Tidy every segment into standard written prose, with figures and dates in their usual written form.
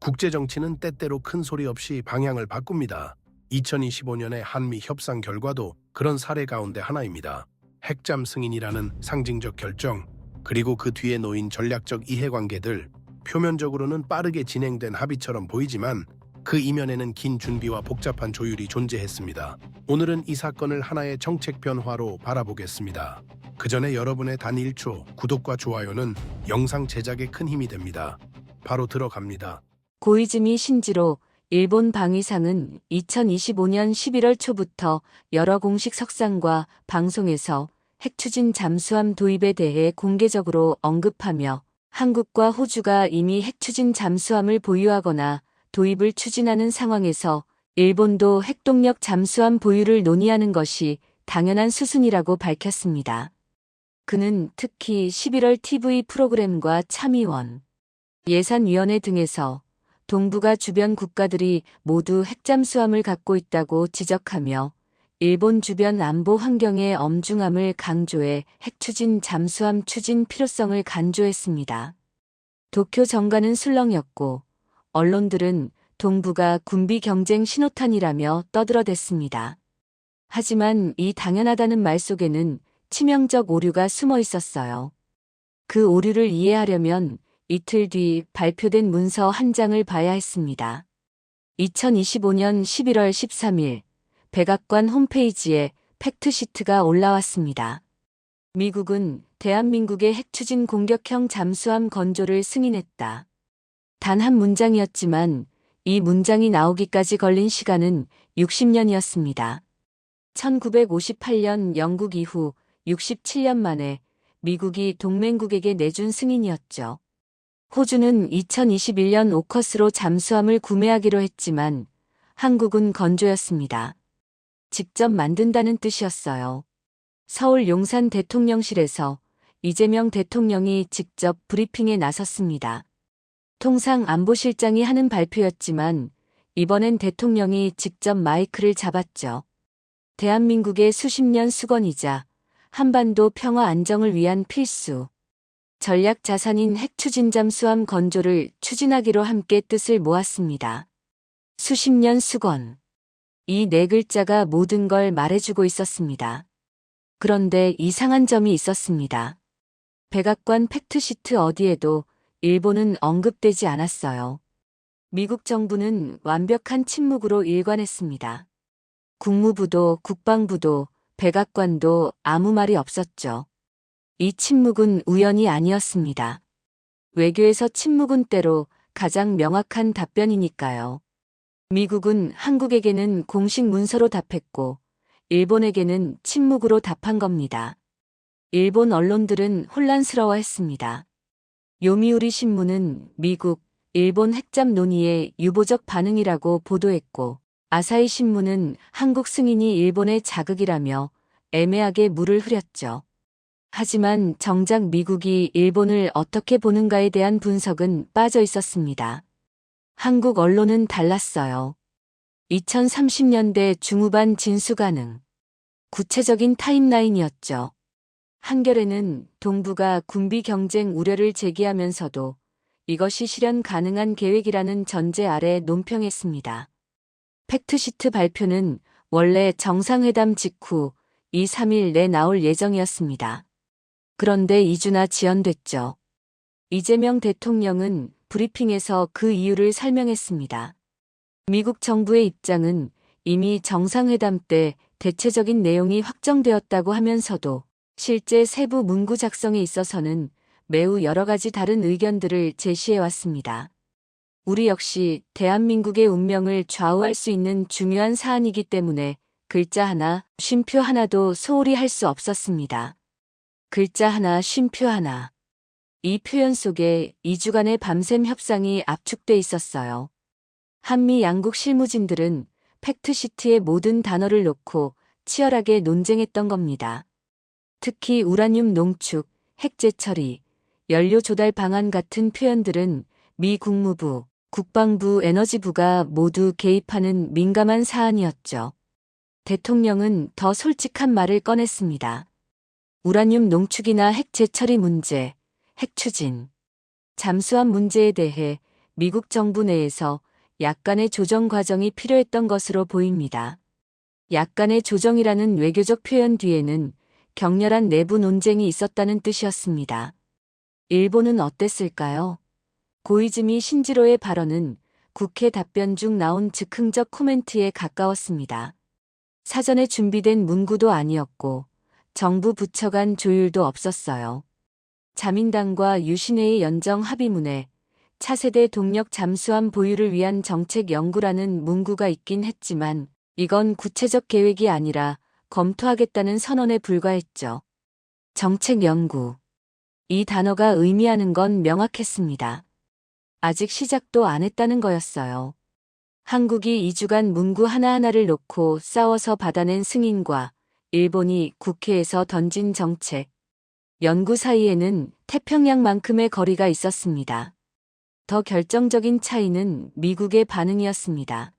국제정치는 때때로 큰 소리 없이 방향을 바꿉니다. 2025년의 한미 협상 결과도 그런 사례 가운데 하나입니다. 핵잠 승인이라는 상징적 결정, 그리고 그 뒤에 놓인 전략적 이해관계들, 표면적으로는 빠르게 진행된 합의처럼 보이지만 그 이면에는 긴 준비와 복잡한 조율이 존재했습니다. 오늘은 이 사건을 하나의 정책 변화로 바라보겠습니다. 그 전에 여러분의 단 1초 구독과 좋아요는 영상 제작에 큰 힘이 됩니다. 바로 들어갑니다. 고이즈미 신지로 일본 방위상은 2025년 11월 초부터 여러 공식 석상과 방송에서 핵추진 잠수함 도입에 대해 공개적으로 언급하며 한국과 호주가 이미 핵추진 잠수함을 보유하거나 도입을 추진하는 상황에서 일본도 핵동력 잠수함 보유를 논의하는 것이 당연한 수순이라고 밝혔습니다. 그는 특히 11월 TV 프로그램과 참의원, 예산위원회 등에서 동북아 주변 국가들이 모두 핵잠수함을 갖고 있다고 지적하며 일본 주변 안보 환경의 엄중함을 강조해 핵추진 잠수함 추진 필요성을 간조했습니다. 도쿄 정가는 술렁였고 언론들은 동북아 군비 경쟁 신호탄이라며 떠들어댔습니다. 하지만 이 당연하다는 말 속에는 치명적 오류가 숨어 있었어요. 그 오류를 이해하려면 이틀 뒤 발표된 문서 한 장을 봐야 했습니다. 2025년 11월 13일 백악관 홈페이지에 팩트시트가 올라왔습니다. 미국은 대한민국의 핵추진 공격형 잠수함 건조를 승인했다. 단 한 문장이었지만 이 문장이 나오기까지 걸린 시간은 60년이었습니다. 1958년 영국 이후 67년 만에 미국이 동맹국에게 내준 승인이었죠. 호주는 2021년 오커스로 잠수함을 구매하기로 했지만 한국은 건조였습니다. 직접 만든다는 뜻이었어요. 서울 용산 대통령실에서 이재명 대통령이 직접 브리핑에 나섰습니다. 통상 안보실장이 하는 발표였지만 이번엔 대통령이 직접 마이크를 잡았죠. 대한민국의 수십 년 수건이자 한반도 평화 안정을 위한 필수 전략 자산인 핵추진 잠수함 건조를 추진하기로 함께 뜻을 모았습니다. 수십 년 수건. 이 네 글자가 모든 걸 말해주고 있었습니다. 그런데 이상한 점이 있었습니다. 백악관 팩트시트 어디에도 일본은 언급되지 않았어요. 미국 정부는 완벽한 침묵으로 일관했습니다. 국무부도 국방부도 백악관도 아무 말이 없었죠. 이 침묵은 우연이 아니었습니다. 외교에서 침묵은 때로 가장 명확한 답변이니까요. 미국은 한국에게는 공식 문서로 답했고 일본에게는 침묵으로 답한 겁니다. 일본 언론들은 혼란스러워했습니다. 요미우리 신문은 미국, 일본 핵잠 논의의 유보적 반응이라고 보도했고 아사히 신문은 한국 승인이 일본의 자극이라며 애매하게 물을 흐렸죠. 하지만 정작 미국이 일본을 어떻게 보는가에 대한 분석은 빠져 있었습니다. 한국 언론은 달랐어요. 2030년대 중후반 진수 가능. 구체적인 타임라인이었죠. 한겨레는 동북아 군비 경쟁 우려를 제기하면서도 이것이 실현 가능한 계획이라는 전제 아래 논평했습니다. 팩트시트 발표는 원래 정상회담 직후 2, 3일 내 나올 예정이었습니다. 그런데 2주나 지연됐죠. 이재명 대통령은 브리핑에서 그 이유를 설명했습니다. 미국 정부의 입장은 이미 정상회담 때 대체적인 내용이 확정되었다고 하면서도 실제 세부 문구 작성에 있어서는 매우 여러 가지 다른 의견들을 제시해왔습니다. 우리 역시 대한민국의 운명을 좌우할 수 있는 중요한 사안이기 때문에 글자 하나, 쉼표 하나도 소홀히 할 수 없었습니다. 글자 하나, 쉼표 하나. 이 표현 속에 2주간의 밤샘 협상이 압축돼 있었어요. 한미 양국 실무진들은 팩트시트의 모든 단어를 놓고 치열하게 논쟁했던 겁니다. 특히 우라늄 농축, 핵재 처리, 연료 조달 방안 같은 표현들은 미 국무부, 국방부, 에너지부가 모두 개입하는 민감한 사안이었죠. 대통령은 더 솔직한 말을 꺼냈습니다. 우라늄 농축이나 핵 재처리 문제, 핵 추진, 잠수함 문제에 대해 미국 정부 내에서 약간의 조정 과정이 필요했던 것으로 보입니다. 약간의 조정이라는 외교적 표현 뒤에는 격렬한 내부 논쟁이 있었다는 뜻이었습니다. 일본은 어땠을까요? 고이즈미 신지로의 발언은 국회 답변 중 나온 즉흥적 코멘트에 가까웠습니다. 사전에 준비된 문구도 아니었고 정부 부처 간 조율도 없었어요. 자민당과 유신회의 연정 합의문에 차세대 동력 잠수함 보유를 위한 정책 연구라는 문구가 있긴 했지만 이건 구체적 계획이 아니라 검토하겠다는 선언에 불과했죠. 정책 연구. 이 단어가 의미하는 건 명확했습니다. 아직 시작도 안 했다는 거였어요. 한국이 2주간 문구 하나하나를 놓고 싸워서 받아낸 승인과 일본이 국회에서 던진 정책, 연구 사이에는 태평양만큼의 거리가 있었습니다. 더 결정적인 차이는 미국의 반응이었습니다.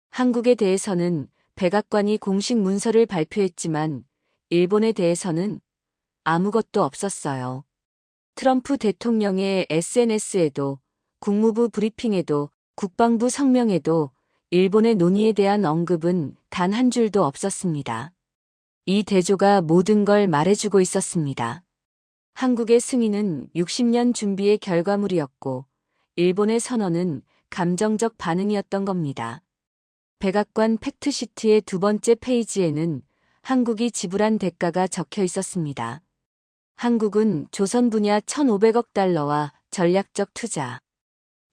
한국에 대해서는 백악관이 공식 문서를 발표했지만 일본에 대해서는 아무것도 없었어요. 트럼프 대통령의 SNS에도 국무부 브리핑에도 국방부 성명에도 일본의 논의에 대한 언급은 단 한 줄도 없었습니다. 이 대조가 모든 걸 말해주고 있었습니다. 한국의 승인은 60년 준비의 결과물이었고 일본의 선언은 감정적 반응이었던 겁니다. 백악관 팩트시트의 두 번째 페이지에는 한국이 지불한 대가가 적혀 있었습니다. 한국은 조선 분야 1,500억 달러와 전략적 투자,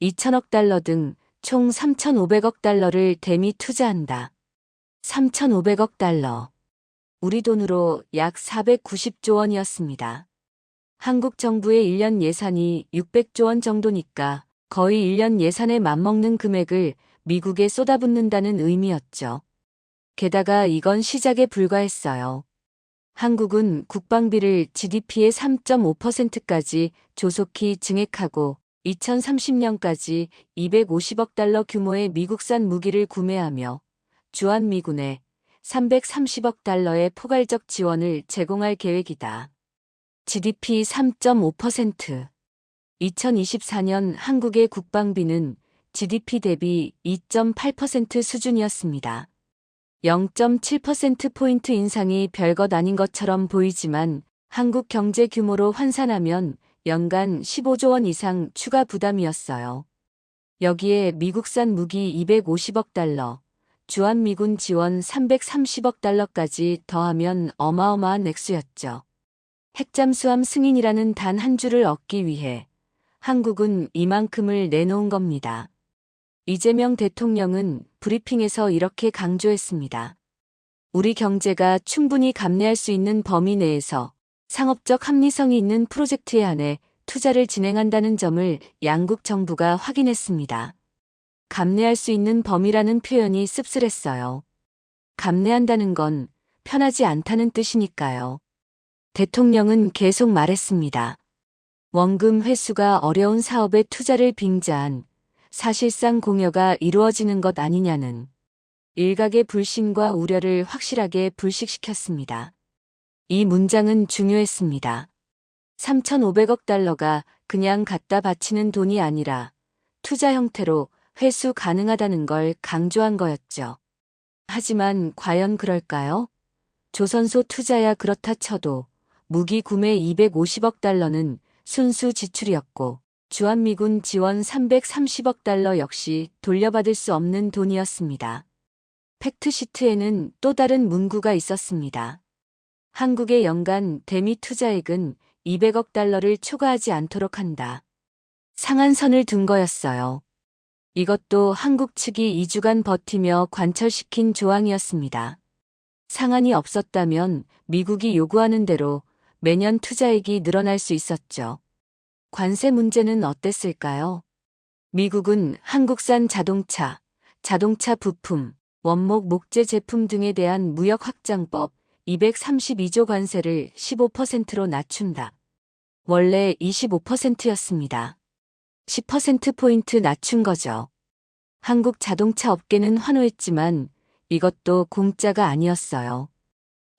2,000억 달러 등 총 3,500억 달러를 대미 투자한다. 3,500억 달러. 우리 돈으로 약 490조 원이었습니다. 한국 정부의 1년 예산이 600조 원 정도니까 거의 1년 예산에 맞먹는 금액을 미국에 쏟아붓는다는 의미였죠. 게다가 이건 시작에 불과했어요. 한국은 국방비를 GDP의 3.5%까지 조속히 증액하고 2030년까지 250억 달러 규모의 미국산 무기를 구매하며 주한미군에 330억 달러의 포괄적 지원을 제공할 계획이다. GDP 3.5%. 2024년 한국의 국방비는 GDP 대비 2.8% 수준이었습니다. 0.7%포인트 인상이 별것 아닌 것처럼 보이지만 한국 경제 규모로 환산하면 연간 15조 원 이상 추가 부담이었어요. 여기에 미국산 무기 250억 달러, 주한미군 지원 330억 달러까지 더하면 어마어마한 액수였죠. 핵잠수함 승인이라는 단 한 줄을 얻기 위해 한국은 이만큼을 내놓은 겁니다. 이재명 대통령은 브리핑에서 이렇게 강조했습니다. 우리 경제가 충분히 감내할 수 있는 범위 내에서 상업적 합리성이 있는 프로젝트에 한해 투자를 진행한다는 점을 양국 정부가 확인했습니다. 감내할 수 있는 범위라는 표현이 씁쓸했어요. 감내한다는 건 편하지 않다는 뜻이니까요. 대통령은 계속 말했습니다. 원금 회수가 어려운 사업에 투자를 빙자한 사실상 공여가 이루어지는 것 아니냐는 일각의 불신과 우려를 확실하게 불식시켰습니다. 이 문장은 중요했습니다. 3,500억 달러가 그냥 갖다 바치는 돈이 아니라 투자 형태로 회수 가능하다는 걸 강조한 거였죠. 하지만 과연 그럴까요? 조선소 투자야 그렇다 쳐도 무기 구매 250억 달러는 순수 지출이었고 주한미군 지원 330억 달러 역시 돌려받을 수 없는 돈이었습니다. 팩트시트에는 또 다른 문구가 있었습니다. 한국의 연간 대미 투자액은 200억 달러를 초과하지 않도록 한다. 상한선을 둔 거였어요. 이것도 한국 측이 2주간 버티며 관철시킨 조항이었습니다. 상한이 없었다면 미국이 요구하는 대로 매년 투자액이 늘어날 수 있었죠. 관세 문제는 어땠을까요? 미국은 한국산 자동차, 자동차 부품, 원목 목재 제품 등에 대한 무역 확장법 232조 관세를 15%로 낮춘다. 원래 25%였습니다. 10%포인트 낮춘 거죠. 한국 자동차 업계는 환호했지만 이것도 공짜가 아니었어요.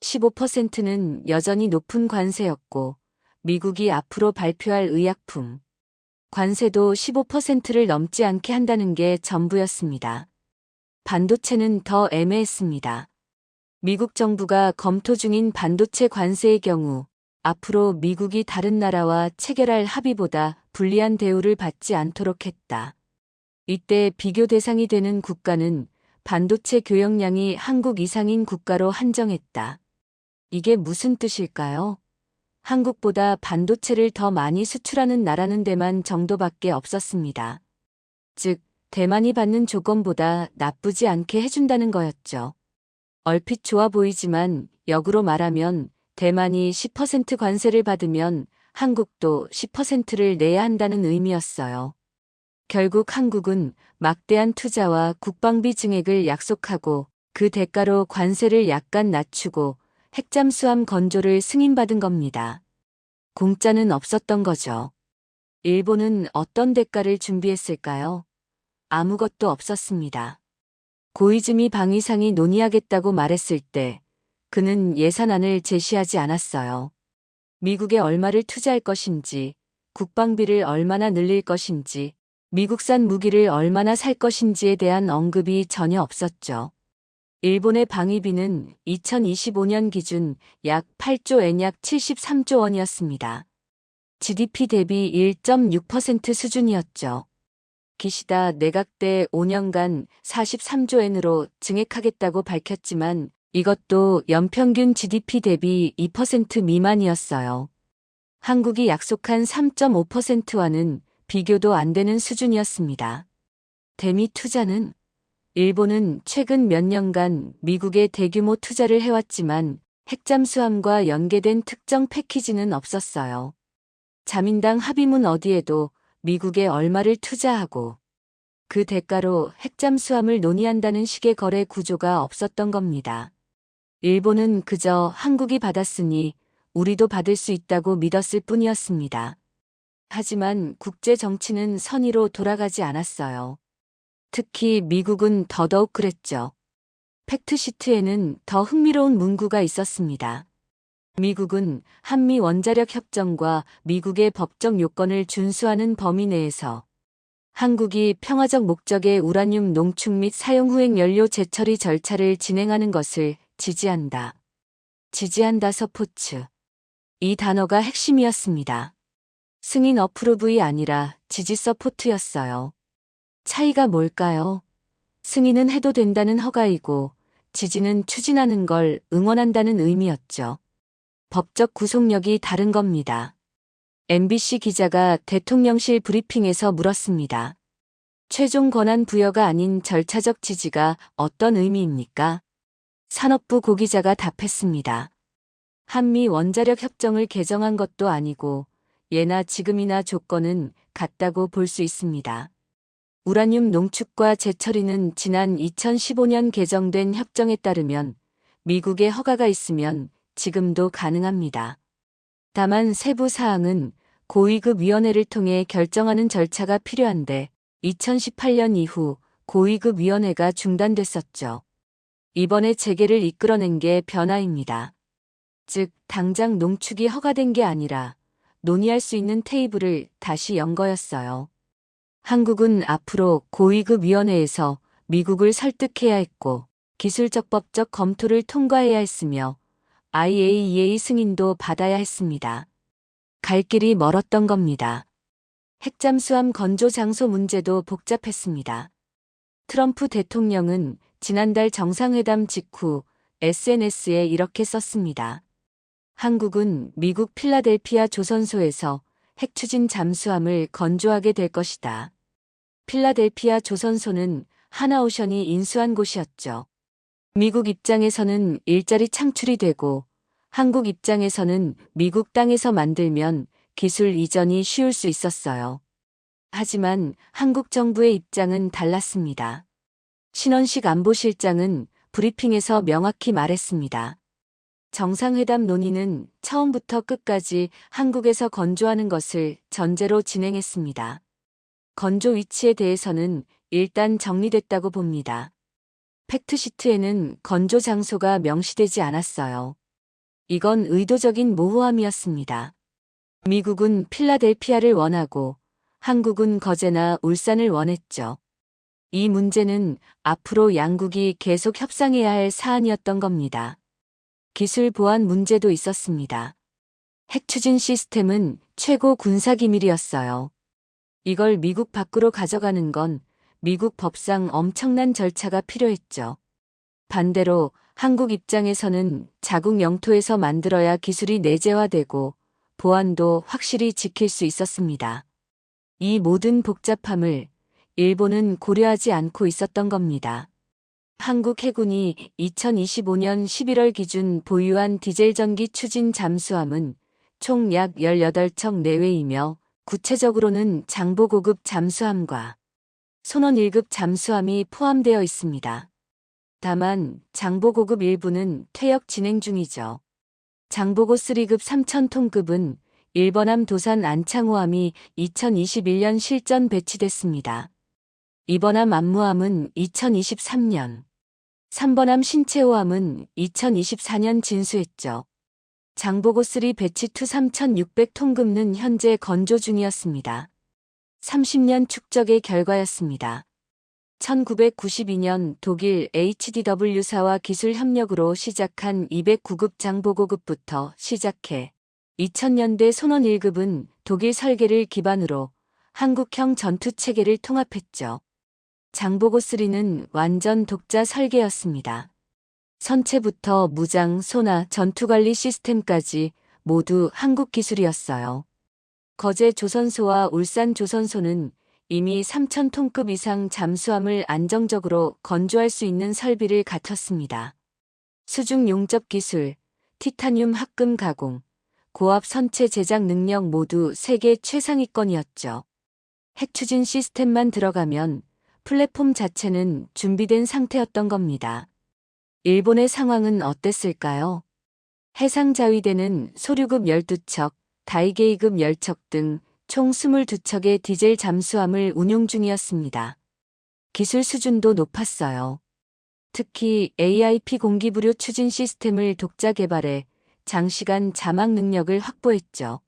15%는 여전히 높은 관세였고 미국이 앞으로 발표할 의약품, 관세도 15%를 넘지 않게 한다는 게 전부였습니다. 반도체는 더 애매했습니다. 미국 정부가 검토 중인 반도체 관세의 경우 앞으로 미국이 다른 나라와 체결할 합의보다 불리한 대우를 받지 않도록 했다. 이때 비교 대상이 되는 국가는 반도체 교역량이 한국 이상인 국가로 한정했다. 이게 무슨 뜻일까요? 한국보다 반도체를 더 많이 수출하는 나라는 대만 정도밖에 없었습니다. 즉, 대만이 받는 조건보다 나쁘지 않게 해준다는 거였죠. 얼핏 좋아 보이지만 역으로 말하면 대만이 10% 관세를 받으면 한국도 10%를 내야 한다는 의미였어요. 결국 한국은 막대한 투자와 국방비 증액을 약속하고 그 대가로 관세를 약간 낮추고 핵잠수함 건조를 승인받은 겁니다. 공짜는 없었던 거죠. 일본은 어떤 대가를 준비했을까요? 아무것도 없었습니다. 고이즈미 방위상이 논의하겠다고 말했을 때 그는 예산안을 제시하지 않았어요. 미국에 얼마를 투자할 것인지, 국방비를 얼마나 늘릴 것인지, 미국산 무기를 얼마나 살 것인지에 대한 언급이 전혀 없었죠. 일본의 방위비는 2025년 기준 약 8조 엔 약 73조 원이었습니다. GDP 대비 1.6% 수준이었죠. 기시다 내각 때 5년간 43조 엔으로 증액하겠다고 밝혔지만 이것도 연평균 GDP 대비 2% 미만이었어요. 한국이 약속한 3.5%와는 비교도 안 되는 수준이었습니다. 대미 투자는 일본은 최근 몇 년간 미국에 대규모 투자를 해왔지만 핵잠수함과 연계된 특정 패키지는 없었어요. 자민당 합의문 어디에도 미국에 얼마를 투자하고 그 대가로 핵잠수함을 논의한다는 식의 거래 구조가 없었던 겁니다. 일본은 그저 한국이 받았으니 우리도 받을 수 있다고 믿었을 뿐이었습니다. 하지만 국제 정치는 선의로 돌아가지 않았어요. 특히 미국은 더더욱 그랬죠. 팩트시트에는 더 흥미로운 문구가 있었습니다. 미국은 한미 원자력 협정과 미국의 법적 요건을 준수하는 범위 내에서 한국이 평화적 목적의 우라늄 농축 및 사용 후액 연료 재처리 절차를 진행하는 것을 지지한다. 지지한다 서포츠. 이 단어가 핵심이었습니다. 승인 어프로브이 아니라 지지 서포트였어요. 차이가 뭘까요? 승인은 해도 된다는 허가이고 지지는 추진하는 걸 응원한다는 의미였죠. 법적 구속력이 다른 겁니다. MBC 기자가 대통령실 브리핑에서 물었습니다. 최종 권한 부여가 아닌 절차적 지지가 어떤 의미입니까? 산업부 고기자가 답했습니다. 한미 원자력 협정을 개정한 것도 아니고 예나 지금이나 조건은 같다고 볼 수 있습니다. 우라늄 농축과 재처리는 지난 2015년 개정된 협정에 따르면 미국의 허가가 있으면 지금도 가능합니다. 다만 세부 사항은 고위급 위원회를 통해 결정하는 절차가 필요한데 2018년 이후 고위급 위원회가 중단됐었죠. 이번에 재개를 이끌어낸 게 변화입니다. 즉, 당장 농축이 허가된 게 아니라 논의할 수 있는 테이블을 다시 연 거였어요. 한국은 앞으로 고위급 위원회에서 미국을 설득해야 했고 기술적 법적 검토를 통과해야 했으며 IAEA 승인도 받아야 했습니다. 갈 길이 멀었던 겁니다. 핵잠수함 건조 장소 문제도 복잡했습니다. 트럼프 대통령은 지난달 정상회담 직후 SNS에 이렇게 썼습니다. 한국은 미국 필라델피아 조선소에서 핵추진 잠수함을 건조하게 될 것이다. 필라델피아 조선소는 하나오션이 인수한 곳이었죠. 미국 입장에서는 일자리 창출이 되고 한국 입장에서는 미국 땅에서 만들면 기술 이전이 쉬울 수 있었어요. 하지만 한국 정부의 입장은 달랐습니다. 신원식 안보실장은 브리핑에서 명확히 말했습니다. 정상회담 논의는 처음부터 끝까지 한국에서 건조하는 것을 전제로 진행했습니다. 건조 위치에 대해서는 일단 정리됐다고 봅니다. 팩트시트에는 건조 장소가 명시되지 않았어요. 이건 의도적인 모호함이었습니다. 미국은 필라델피아를 원하고 한국은 거제나 울산을 원했죠. 이 문제는 앞으로 양국이 계속 협상해야 할 사안이었던 겁니다. 기술 보안 문제도 있었습니다. 핵 추진 시스템은 최고 군사기밀이었어요. 이걸 미국 밖으로 가져가는 건 미국 법상 엄청난 절차가 필요했죠. 반대로 한국 입장에서는 자국 영토에서 만들어야 기술이 내재화되고 보안도 확실히 지킬 수 있었습니다. 이 모든 복잡함을 일본은 고려하지 않고 있었던 겁니다. 한국 해군이 2025년 11월 기준 보유한 디젤 전기 추진 잠수함은 총 약 18척 내외이며 구체적으로는 장보고급 잠수함과 손원 1급 잠수함이 포함되어 있습니다. 다만 장보고급 일부는 퇴역 진행 중이죠. 장보고 3급 3,000톤급은 일본함 도산 안창호함이 2021년 실전 배치됐습니다. 2번함 안무함은 2023년, 3번함 신채호함은 2024년 진수했죠. 장보고 3 배치 2 3,600톤급은 현재 건조 중이었습니다. 30년 축적의 결과였습니다. 1992년 독일 HDW사와 기술 협력으로 시작한 209급 장보고급부터 시작해 2000년대 손원 1급은 독일 설계를 기반으로 한국형 전투체계를 통합했죠. 장보고 3는 완전 독자 설계였습니다. 선체부터 무장, 소나 전투관리 시스템까지 모두 한국 기술이었어요. 거제 조선소와 울산 조선소는 이미 3,000톤급 이상 잠수함을 안정적으로 건조할 수 있는 설비를 갖췄습니다. 수중 용접 기술, 티타늄 합금 가공, 고압 선체 제작 능력 모두 세계 최상위권이었죠. 핵 추진 시스템만 들어가면 플랫폼 자체는 준비된 상태였던 겁니다. 일본의 상황은 어땠을까요? 해상자위대는 소류급 12척, 다이게이급 10척 등 총 22척의 디젤 잠수함을 운용 중이었습니다. 기술 수준도 높았어요. 특히 AIP 공기부료 추진 시스템을 독자 개발해 장시간 자막 능력을 확보했죠.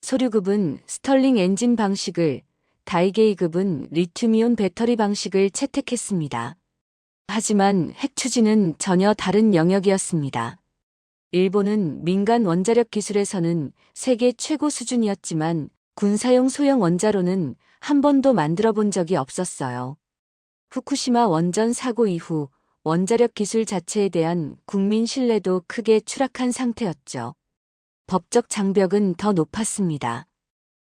소류급은 스털링 엔진 방식을, 다이게이급은 리튬이온 배터리 방식을 채택했습니다. 하지만 핵 추진은 전혀 다른 영역이었습니다. 일본은 민간 원자력 기술에서는 세계 최고 수준이었지만 군사용 소형 원자로는 한 번도 만들어 본 적이 없었어요. 후쿠시마 원전 사고 이후 원자력 기술 자체에 대한 국민 신뢰도 크게 추락한 상태였죠. 법적 장벽은 더 높았습니다.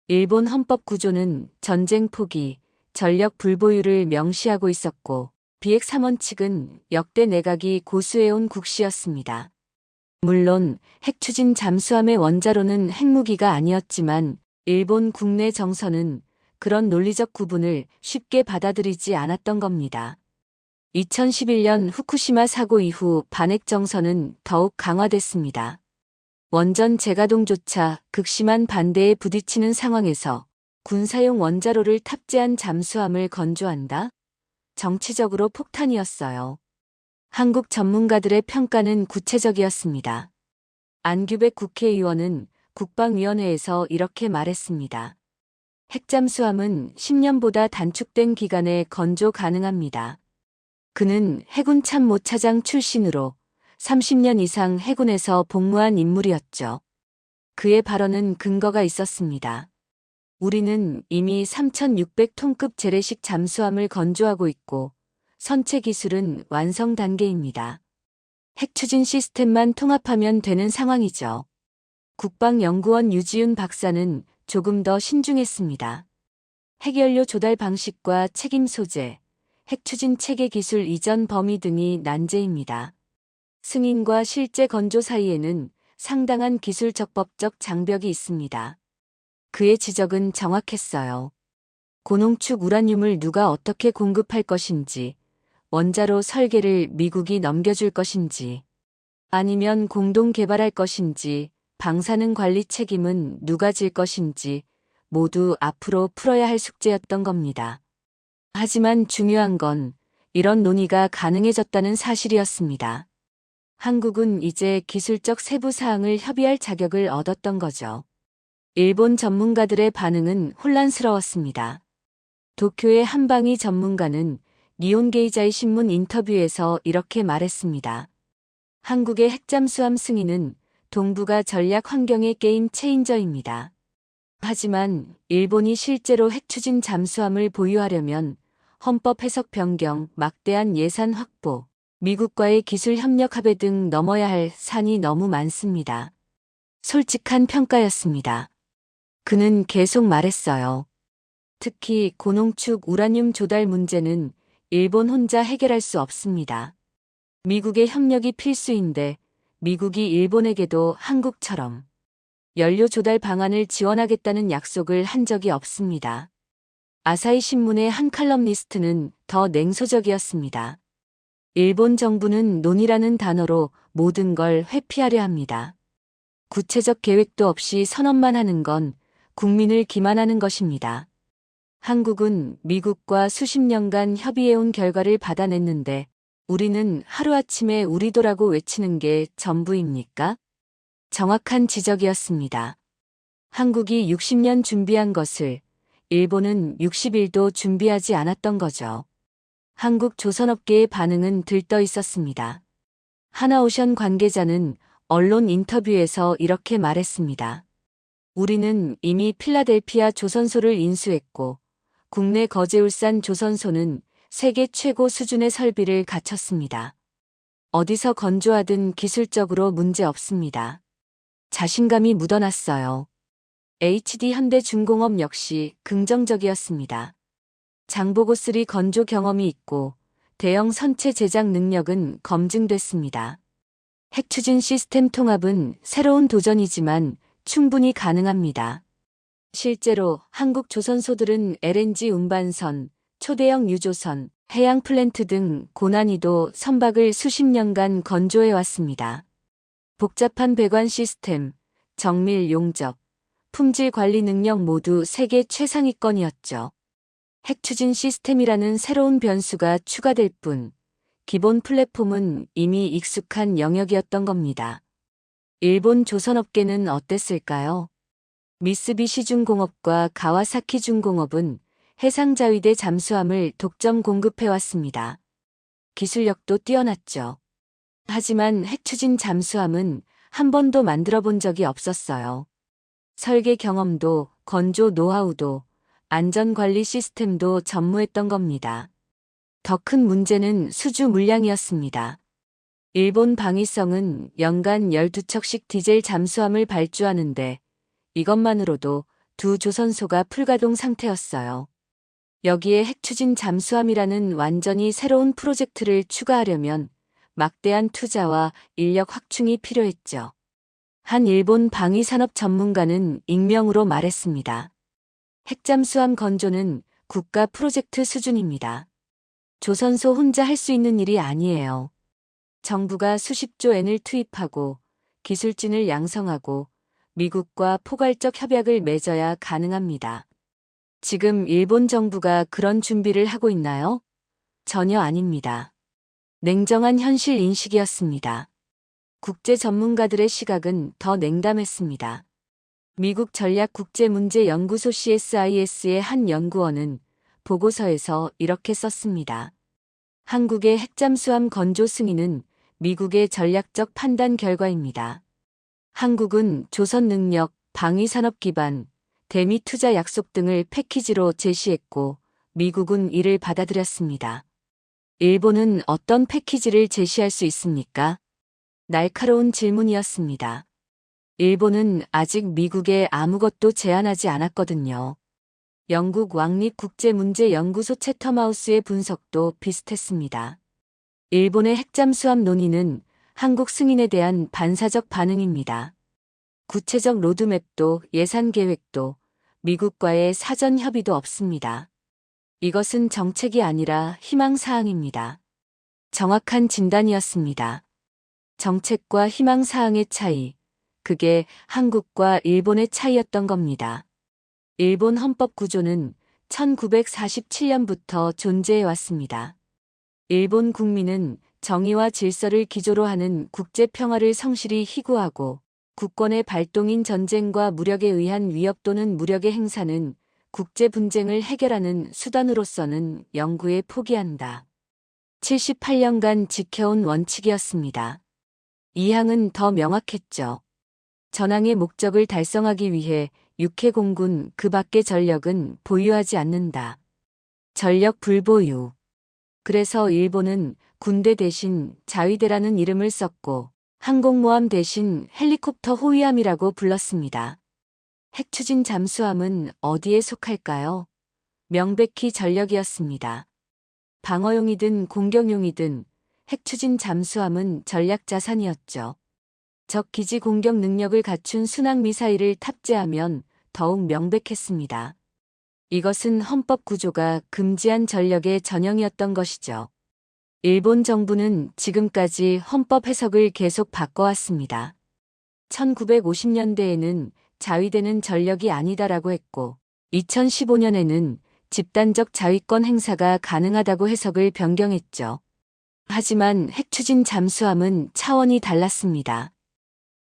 일본 헌법 구조는 전쟁 포기, 전력 불보유를 명시하고 있었고 비핵 3원칙은 역대 내각이 고수해온 국시였습니다. 물론 핵 추진 잠수함의 원자로는 핵무기가 아니었지만 일본 국내 정서는 그런 논리적 구분을 쉽게 받아들이지 않았던 겁니다. 2011년 후쿠시마 사고 이후 반핵 정서는 더욱 강화됐습니다. 원전 재가동조차 극심한 반대에 부딪히는 상황에서 군사용 원자로를 탑재한 잠수함을 건조한다? 정치적으로 폭탄이었어요. 한국 전문가들의 평가는 구체적이었습니다. 안규백 국회의원은 국방위원회에서 이렇게 말했습니다. 핵잠수함은 10년보다 단축된 기간에 건조 가능합니다. 그는 해군 참모차장 출신으로 30년 이상 해군에서 복무한 인물이었죠. 그의 발언은 근거가 있었습니다. 우리는 이미 3,600톤급 재래식 잠수함을 건조하고 있고 선체 기술은 완성 단계입니다. 핵 추진 시스템만 통합하면 되는 상황이죠. 국방연구원 유지윤 박사는 조금 더 신중했습니다. 핵연료 조달 방식과 책임 소재, 핵 추진 체계 기술 이전 범위 등이 난제입니다. 승인과 실제 건조 사이에는 상당한 기술적 법적 장벽이 있습니다. 그의 지적은 정확했어요. 고농축 우라늄을 누가 어떻게 공급할 것인지, 원자로 설계를 미국이 넘겨줄 것인지, 아니면 공동 개발할 것인지, 방사능 관리 책임은 누가 질 것인지 모두 앞으로 풀어야 할 숙제였던 겁니다. 하지만 중요한 건 이런 논의가 가능해졌다는 사실이었습니다. 한국은 이제 기술적 세부 사항을 협의할 자격을 얻었던 거죠. 일본 전문가들의 반응은 혼란스러웠습니다. 도쿄의 한방위 전문가는 니혼게이자이 신문 인터뷰에서 이렇게 말했습니다. 한국의 핵잠수함 승인은 동북아 전략 환경의 게임 체인저입니다. 하지만 일본이 실제로 핵추진 잠수함을 보유하려면 헌법 해석 변경, 막대한 예산 확보, 미국과의 기술 협력 합의 등 넘어야 할 산이 너무 많습니다. 솔직한 평가였습니다. 그는 계속 말했어요. 특히 고농축 우라늄 조달 문제는 일본 혼자 해결할 수 없습니다. 미국의 협력이 필수인데 미국이 일본에게도 한국처럼 연료 조달 방안을 지원하겠다는 약속을 한 적이 없습니다. 아사히 신문의 한 칼럼니스트는 더 냉소적이었습니다. 일본 정부는 논의라는 단어로 모든 걸 회피하려 합니다. 구체적 계획도 없이 선언만 하는 건 국민을 기만하는 것입니다. 한국은 미국과 수십 년간 협의해온 결과를 받아냈는데 우리는 하루아침에 우리도라고 외치는 게 전부입니까? 정확한 지적이었습니다. 한국이 60년 준비한 것을 일본은 60일도 준비하지 않았던 거죠. 한국 조선업계의 반응은 들떠 있었습니다. 하나오션 관계자는 언론 인터뷰에서 이렇게 말했습니다. 우리는 이미 필라델피아 조선소를 인수했고 국내 거제울산 조선소는 세계 최고 수준의 설비를 갖췄습니다. 어디서 건조하든 기술적으로 문제 없습니다. 자신감이 묻어났어요. HD 현대중공업 역시 긍정적이었습니다. 장보고3 건조 경험이 있고 대형 선체 제작 능력은 검증됐습니다. 핵추진 시스템 통합은 새로운 도전이지만 충분히 가능합니다. 실제로 한국 조선소들은 LNG 운반선, 초대형 유조선, 해양 플랜트 등 고난이도 선박을 수십 년간 건조해 왔습니다. 복잡한 배관 시스템, 정밀 용접, 품질 관리 능력 모두 세계 최상위권이었죠. 핵추진 시스템이라는 새로운 변수가 추가될 뿐, 기본 플랫폼은 이미 익숙한 영역이었던 겁니다. 일본 조선업계는 어땠을까요? 미쓰비시 중공업과 가와사키 중공업은 해상자위대 잠수함을 독점 공급해왔습니다. 기술력도 뛰어났죠. 하지만 핵추진 잠수함은 한 번도 만들어 본 적이 없었어요. 설계 경험도, 건조 노하우도, 안전관리 시스템도 전무했던 겁니다. 더 큰 문제는 수주 물량이었습니다. 일본 방위성은 연간 12척씩 디젤 잠수함을 발주하는데 이것만으로도 두 조선소가 풀가동 상태였어요. 여기에 핵추진 잠수함이라는 완전히 새로운 프로젝트를 추가하려면 막대한 투자와 인력 확충이 필요했죠. 한 일본 방위산업 전문가는 익명으로 말했습니다. 핵잠수함 건조는 국가 프로젝트 수준입니다. 조선소 혼자 할 수 있는 일이 아니에요. 정부가 수십조 엔을 투입하고 기술진을 양성하고 미국과 포괄적 협약을 맺어야 가능합니다. 지금 일본 정부가 그런 준비를 하고 있나요? 전혀 아닙니다. 냉정한 현실 인식이었습니다. 국제 전문가들의 시각은 더 냉담했습니다. 미국 전략국제문제연구소 CSIS의 한 연구원은 보고서에서 이렇게 썼습니다. 한국의 핵잠수함 건조 승인은 미국의 전략적 판단 결과입니다. 한국은 조선 능력, 방위산업 기반, 대미 투자 약속 등을 패키지로 제시했고 미국은 이를 받아들였습니다. 일본은 어떤 패키지를 제시할 수 있습니까? 날카로운 질문이었습니다. 일본은 아직 미국에 아무것도 제안하지 않았거든요. 영국 왕립국제문제연구소 채텀하우스의 분석도 비슷했습니다. 일본의 핵잠수함 논의는 한국 승인에 대한 반사적 반응입니다. 구체적 로드맵도 예산 계획도 미국과의 사전 협의도 없습니다. 이것은 정책이 아니라 희망사항입니다. 정확한 진단이었습니다. 정책과 희망사항의 차이, 그게 한국과 일본의 차이였던 겁니다. 일본 헌법 구조는 1947년부터 존재해 왔습니다. 일본 국민은 정의와 질서를 기조로 하는 국제 평화를 성실히 희구하고 국권의 발동인 전쟁과 무력에 의한 위협 또는 무력의 행사는 국제 분쟁을 해결하는 수단으로서는 영구에 포기한다. 78년간 지켜온 원칙이었습니다. 이 항은 더 명확했죠. 전항의 목적을 달성하기 위해 육해공군 그 밖의 전력은 보유하지 않는다. 전력 불보유. 그래서 일본은 군대 대신 자위대라는 이름을 썼고 항공모함 대신 헬리콥터 호위함이라고 불렀습니다. 핵추진 잠수함은 어디에 속할까요? 명백히 전력이었습니다. 방어용이든 공격용이든 핵추진 잠수함은 전략 자산이었죠. 적 기지 공격 능력을 갖춘 순항 미사일을 탑재하면 더욱 명백했습니다. 이것은 헌법 구조가 금지한 전력의 전형이었던 것이죠. 일본 정부는 지금까지 헌법 해석을 계속 바꿔왔습니다. 1950년대에는 자위대는 전력이 아니다라고 했고 2015년에는 집단적 자위권 행사가 가능하다고 해석을 변경했죠. 하지만 핵추진 잠수함은 차원이 달랐습니다.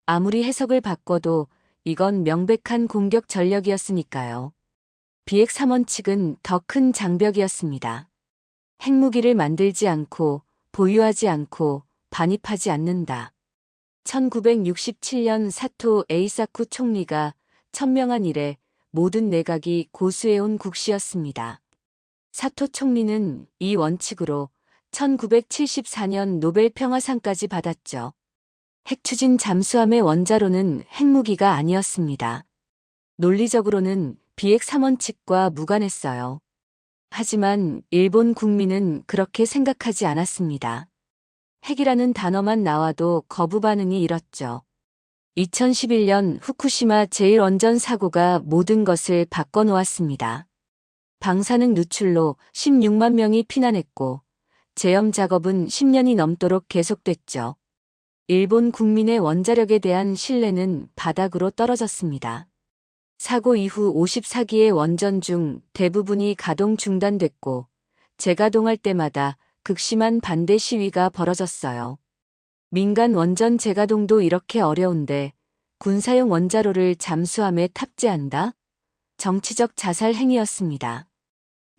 아무리 해석을 바꿔도 이건 명백한 공격 전력이었으니까요. 비핵 3원칙은 더 큰 장벽이었습니다. 핵무기를 만들지 않고 보유하지 않고 반입하지 않는다. 1967년 사토 에이사쿠 총리가 천명한 이래 모든 내각이 고수해온 국시였습니다. 사토 총리는 이 원칙으로 1974년 노벨 평화상까지 받았죠. 핵추진 잠수함의 원자로는 핵무기가 아니었습니다. 논리적으로는 비핵 3원칙과 무관했어요. 하지만 일본 국민은 그렇게 생각하지 않았습니다. 핵이라는 단어만 나와도 거부 반응이 일었죠. 2011년 후쿠시마 제1원전 사고가 모든 것을 바꿔놓았습니다. 방사능 누출로 16만 명이 피난했고 제염 작업은 10년이 넘도록 계속됐죠. 일본 국민의 원자력에 대한 신뢰는 바닥으로 떨어졌습니다. 사고 이후 54기의 원전 중 대부분이 가동 중단됐고 재가동할 때마다 극심한 반대 시위가 벌어졌어요. 민간 원전 재가동도 이렇게 어려운데 군사용 원자로를 잠수함에 탑재한다? 정치적 자살 행위였습니다.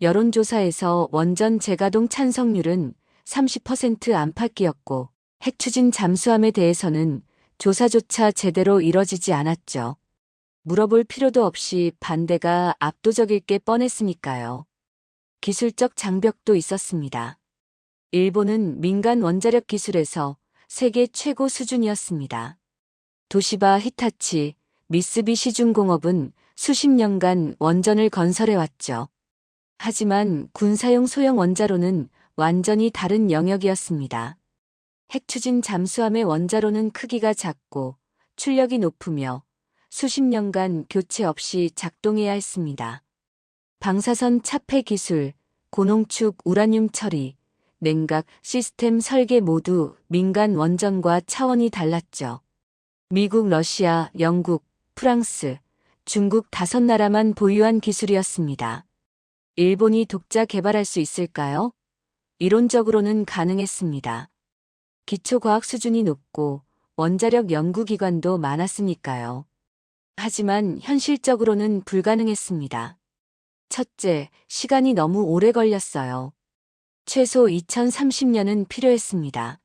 여론조사에서 원전 재가동 찬성률은 30% 안팎이었고 핵추진 잠수함에 대해서는 조사조차 제대로 이뤄지지 않았죠. 물어볼 필요도 없이 반대가 압도적일 게 뻔했으니까요. 기술적 장벽도 있었습니다. 일본은 민간 원자력 기술에서 세계 최고 수준이었습니다. 도시바 히타치, 미쓰비시 중공업은 수십 년간 원전을 건설해왔죠. 하지만 군사용 소형 원자로는 완전히 다른 영역이었습니다. 핵추진 잠수함의 원자로는 크기가 작고 출력이 높으며 수십 년간 교체 없이 작동해야 했습니다. 방사선 차폐 기술, 고농축 우라늄 처리, 냉각 시스템 설계 모두 민간 원전과 차원이 달랐죠. 미국, 러시아, 영국, 프랑스, 중국 5나라만 보유한 기술이었습니다. 일본이 독자 개발할 수 있을까요? 이론적으로는 가능했습니다. 기초과학 수준이 높고 원자력 연구기관도 많았으니까요. 하지만 현실적으로는 불가능했습니다. 첫째, 시간이 너무 오래 걸렸어요. 최소 2030년은 필요했습니다.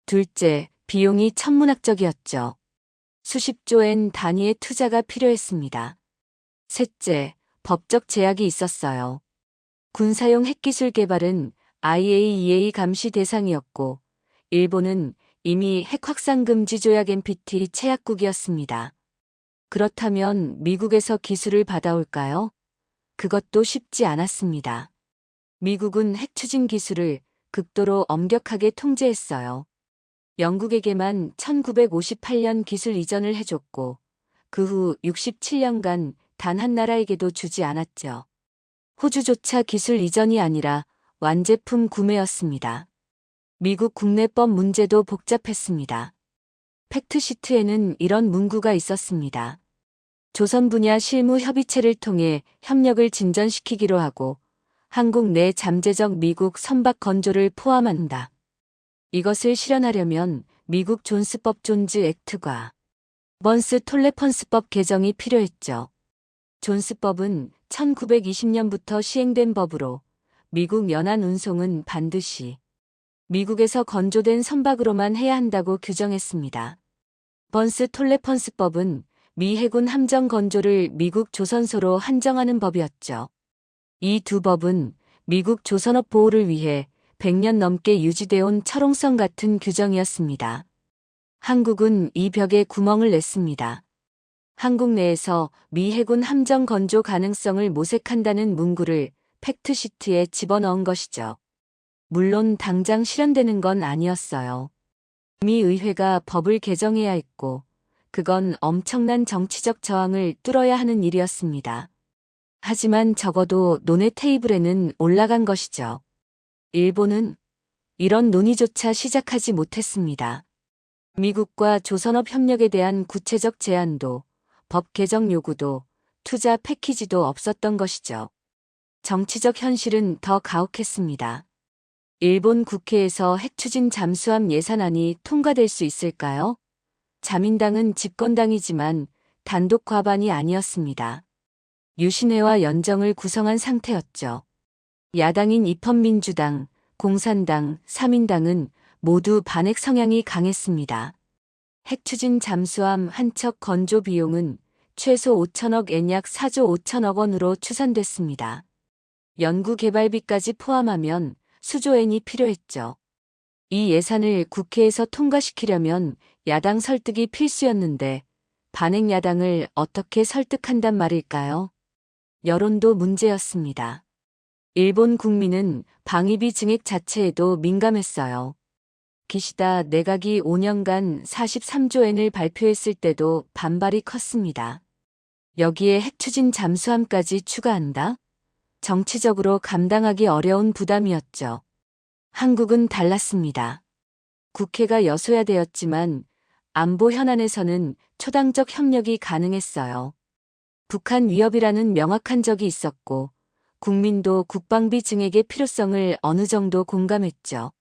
둘째, 비용이 천문학적이었죠. 수십조 엔 단위의 투자가 필요했습니다. 셋째, 법적 제약이 있었어요. 군사용 핵기술 개발은 IAEA 감시 대상이었고 일본은 이미 핵확산금지 조약 NPT 체약국이었습니다. 그렇다면 미국에서 기술을 받아올까요? 그것도 쉽지 않았습니다. 미국은 핵추진 기술을 극도로 엄격하게 통제했어요. 영국에게만 1958년 기술 이전을 해줬고 그 후 67년간 단 한 나라에게도 주지 않았죠. 호주조차 기술 이전이 아니라 완제품 구매였습니다. 미국 국내법 문제도 복잡했습니다. 팩트시트에는 이런 문구가 있었습니다. 조선 분야 실무 협의체를 통해 협력을 진전시키기로 하고 한국 내 잠재적 미국 선박 건조를 포함한다. 이것을 실현하려면 미국 존스법 존즈 액트과 번스 톨레펀스법 개정이 필요했죠. 존스법은 1920년부터 시행된 법으로 미국 연안 운송은 반드시 미국에서 건조된 선박으로만 해야 한다고 규정했습니다. 번스 톨레펀스법은 미 해군 함정 건조를 미국 조선소로 한정하는 법이었죠. 이 두 법은 미국 조선업 보호를 위해 100년 넘게 유지되어 온 철옹성 같은 규정이었습니다. 한국은 이 벽에 구멍을 냈습니다. 한국 내에서 미 해군 함정 건조 가능성을 모색한다는 문구를 팩트시트에 집어넣은 것이죠. 물론 당장 실현되는 건 아니었어요. 미 의회가 법을 개정해야 했고, 그건 엄청난 정치적 저항을 뚫어야 하는 일이었습니다. 하지만 적어도 논의 테이블에는 올라간 것이죠. 일본은 이런 논의조차 시작하지 못했습니다. 미국과 조선업 협력에 대한 구체적 제안도, 법 개정 요구도, 투자 패키지도 없었던 것이죠. 정치적 현실은 더 가혹했습니다. 일본 국회에서 핵추진 잠수함 예산안이 통과될 수 있을까요? 자민당은 집권당이지만 단독 과반이 아니었습니다. 유신회와 연정을 구성한 상태였죠. 야당인 입헌민주당, 공산당, 사민당은 모두 반핵 성향이 강했습니다. 핵추진 잠수함 한 척 건조 비용은 최소 5천억 엔 약 4조 5천억 원으로 추산됐습니다. 연구개발비까지 포함하면 수조 엔이 필요했죠. 이 예산을 국회에서 통과시키려면 야당 설득이 필수였는데 반핵 야당을 어떻게 설득한단 말일까요? 여론도 문제였습니다. 일본 국민은 방위비 증액 자체에도 민감했어요. 기시다 내각이 5년간 43조 엔을 발표했을 때도 반발이 컸습니다. 여기에 핵추진 잠수함까지 추가한다? 정치적으로 감당하기 어려운 부담이었죠. 한국은 달랐습니다. 국회가 여소야되었지만 안보 현안에서는 초당적 협력이 가능했어요. 북한 위협이라는 명확한 적이 있었고 국민도 국방비 증액의 필요성을 어느 정도 공감했죠.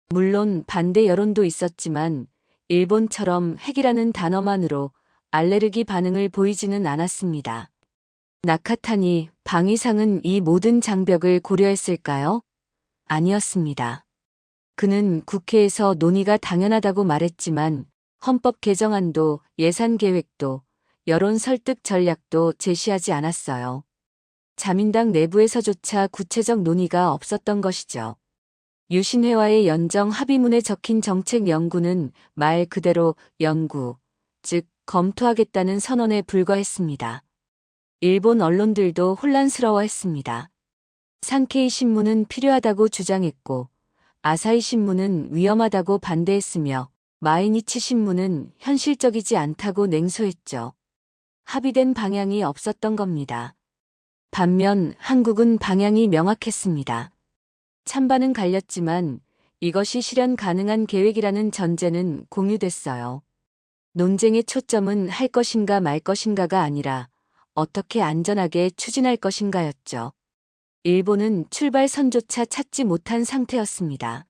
물론 반대 여론도 있었지만 일본처럼 핵이라는 단어만으로 알레르기 반응을 보이지는 않았습니다. 나카타니 방위상은 이 모든 장벽을 고려했을까요? 아니었습니다. 그는 국회에서 논의가 당연하다고 말했지만 헌법 개정안도 예산 계획도 여론 설득 전략도 제시하지 않았어요. 자민당 내부에서조차 구체적 논의가 없었던 것이죠. 유신회와의 연정 합의문에 적힌 정책 연구는 말 그대로 연구, 즉 검토하겠다는 선언에 불과했습니다. 일본 언론들도 혼란스러워했습니다. 산케이 신문은 필요하다고 주장했고 아사히 신문은 위험하다고 반대했으며 마이니치 신문은 현실적이지 않다고 냉소했죠. 합의된 방향이 없었던 겁니다. 반면 한국은 방향이 명확했습니다. 찬반은 갈렸지만 이것이 실현 가능한 계획이라는 전제는 공유됐어요. 논쟁의 초점은 할 것인가 말 것인가가 아니라 어떻게 안전하게 추진할 것인가였죠. 일본은 출발선조차 찾지 못한 상태였습니다.